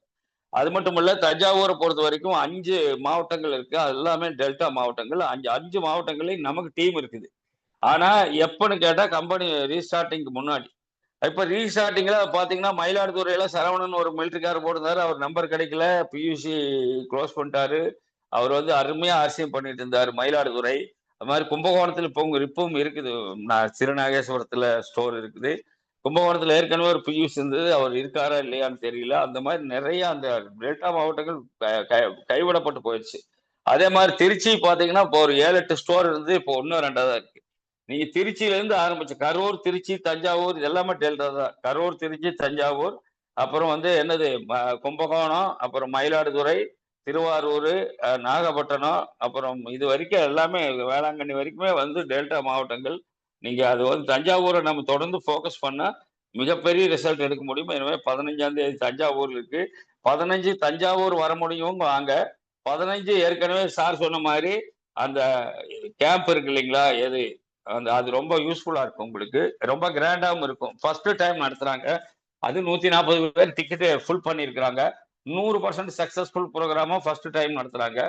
அது மட்டும் இல்ல, தஞ்சாவூரை பொறுத்த வரைக்கும் 5 மாவட்டங்கள் இருக்கு. அது எல்லாமே டெல்டா மாவட்டங்கள். 5 மாவட்டங்களையும் நமக்கு டீம் இருக்குது. ஆனா எப்பன்னு கேட்டா கம்பெனி ரீஸ்டார்டிங்க்கு முன்னாடி. இப்ப ரீஸ்டார்டிங்ல பாத்தீங்கன்னா மயிலாடுதுறையில சரவணன் ஒரு மிலிட்டரிக்காரர் போட்டிருந்தாரு. அவர் நம்பர் கிடைக்கல, பியூசி க்ளோஸ் பண்ணிட்டாரு. அவர் வந்து அருமையா அரசியம் பண்ணிட்டு இருந்தாரு மயிலாடுதுறை. அது மாதிரி கும்பகோணத்துல இப்போ உங்க இப்பவும் இருக்குது. திருநாகேஸ்வரத்துல ஸ்டோர் இருக்குது. கும்பகோணத்துல ஏற்கனவே ஒரு பியூஷ் இருந்தது, அவர் இருக்காரா இல்லையான்னு தெரியல. அந்த மாதிரி நிறைய அந்த டெல்டா மாவட்டங்கள் கைவிடப்பட்டு போயிடுச்சு. அதே மாதிரி திருச்சி பாத்தீங்கன்னா இப்போ ஒரு 7-8 ஸ்டோர் இருந்து இப்போ 1-2 இருக்கு. நீங்க திருச்சியில இருந்து ஆரம்பிச்சு கரூர், திருச்சி, தஞ்சாவூர் இது எல்லாமே டெல்டா தான். கரூர், திருச்சி, தஞ்சாவூர், அப்புறம் வந்து என்னது கும்பகோணம், அப்புறம் மயிலாடுதுறை, திருவாரூர், நாகப்பட்டினம், அப்புறம் இது வரைக்கும் எல்லாமே வேளாங்கண்ணி வரைக்குமே வந்து டெல்டா மாவட்டங்கள். நீங்க அது வந்து தஞ்சாவூரை நம்ம தொடர்ந்து ஃபோக்கஸ் பண்ணா மிகப்பெரிய ரிசல்ட் எடுக்க முடியும். எனவே 15ஆம் தேதி தஞ்சாவூர் இருக்கு. 15 தஞ்சாவூர் வர முடியும் வாங்க. 15 ஏற்கனவே சார் சொன்ன மாதிரி அந்த கேம்ப் இருக்கு இல்லைங்களா, எது அந்த அது ரொம்ப யூஸ்ஃபுல்லா இருக்கும் உங்களுக்கு. ரொம்ப கிராண்டாவும் இருக்கும். ஃபர்ஸ்ட் டைம் நடத்துறாங்க. அது 140 பேர் டிக்கெட் ஃபுல் பண்ணியிருக்கிறாங்க. 100% சக்சஸ்ஃபுல் ப்ரோக்ராமா ஃபர்ஸ்ட் டைம் நடத்துறாங்க.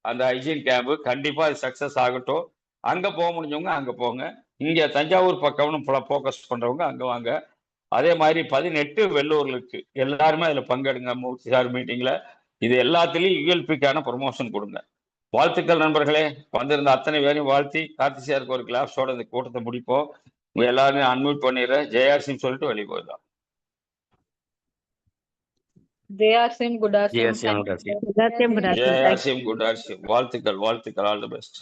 அந்த ஹைஜீன் கேம்ப் கண்டிப்பா அது சக்சஸ் ஆகட்டும். அங்க போக முடிஞ்சவங்க அங்க போங்க. இங்க தஞ்சாவூர் பக்கம் ஃபோக்கஸ் பண்றவங்க அங்க வாங்க. அதே மாதிரி 18 வெள்ளூர்ல இருக்கு. எல்லாருமே அதுல பங்கெடுங்க. மூர்த்தி சார் மீட்டிங்ல இது எல்லாத்துலயும் யூஎல்பிக்கான ப்ரொமோஷன் கொடுங்க. வாழ்த்துக்கள் நண்பர்களே. வந்திருந்த அத்தனை பேரையும் வாழ்த்தி கார்த்தி சாருக்கு ஒரு கிளாப்ஸோட இந்த கூட்டத்தை முடிப்போம். உங்க எல்லாரும் அன்மியூட் பண்ணிடுறேன். ஜெயாசின்னு சொல்லிட்டு வெளியே போயிடலாம். ஜெயாசிம் குட் ஜெயாசிம், good afternoon. ஜெயாசிம் குட் ஆர்சிம். வாழ்த்துக்கள், வாழ்த்துக்கள். All the best.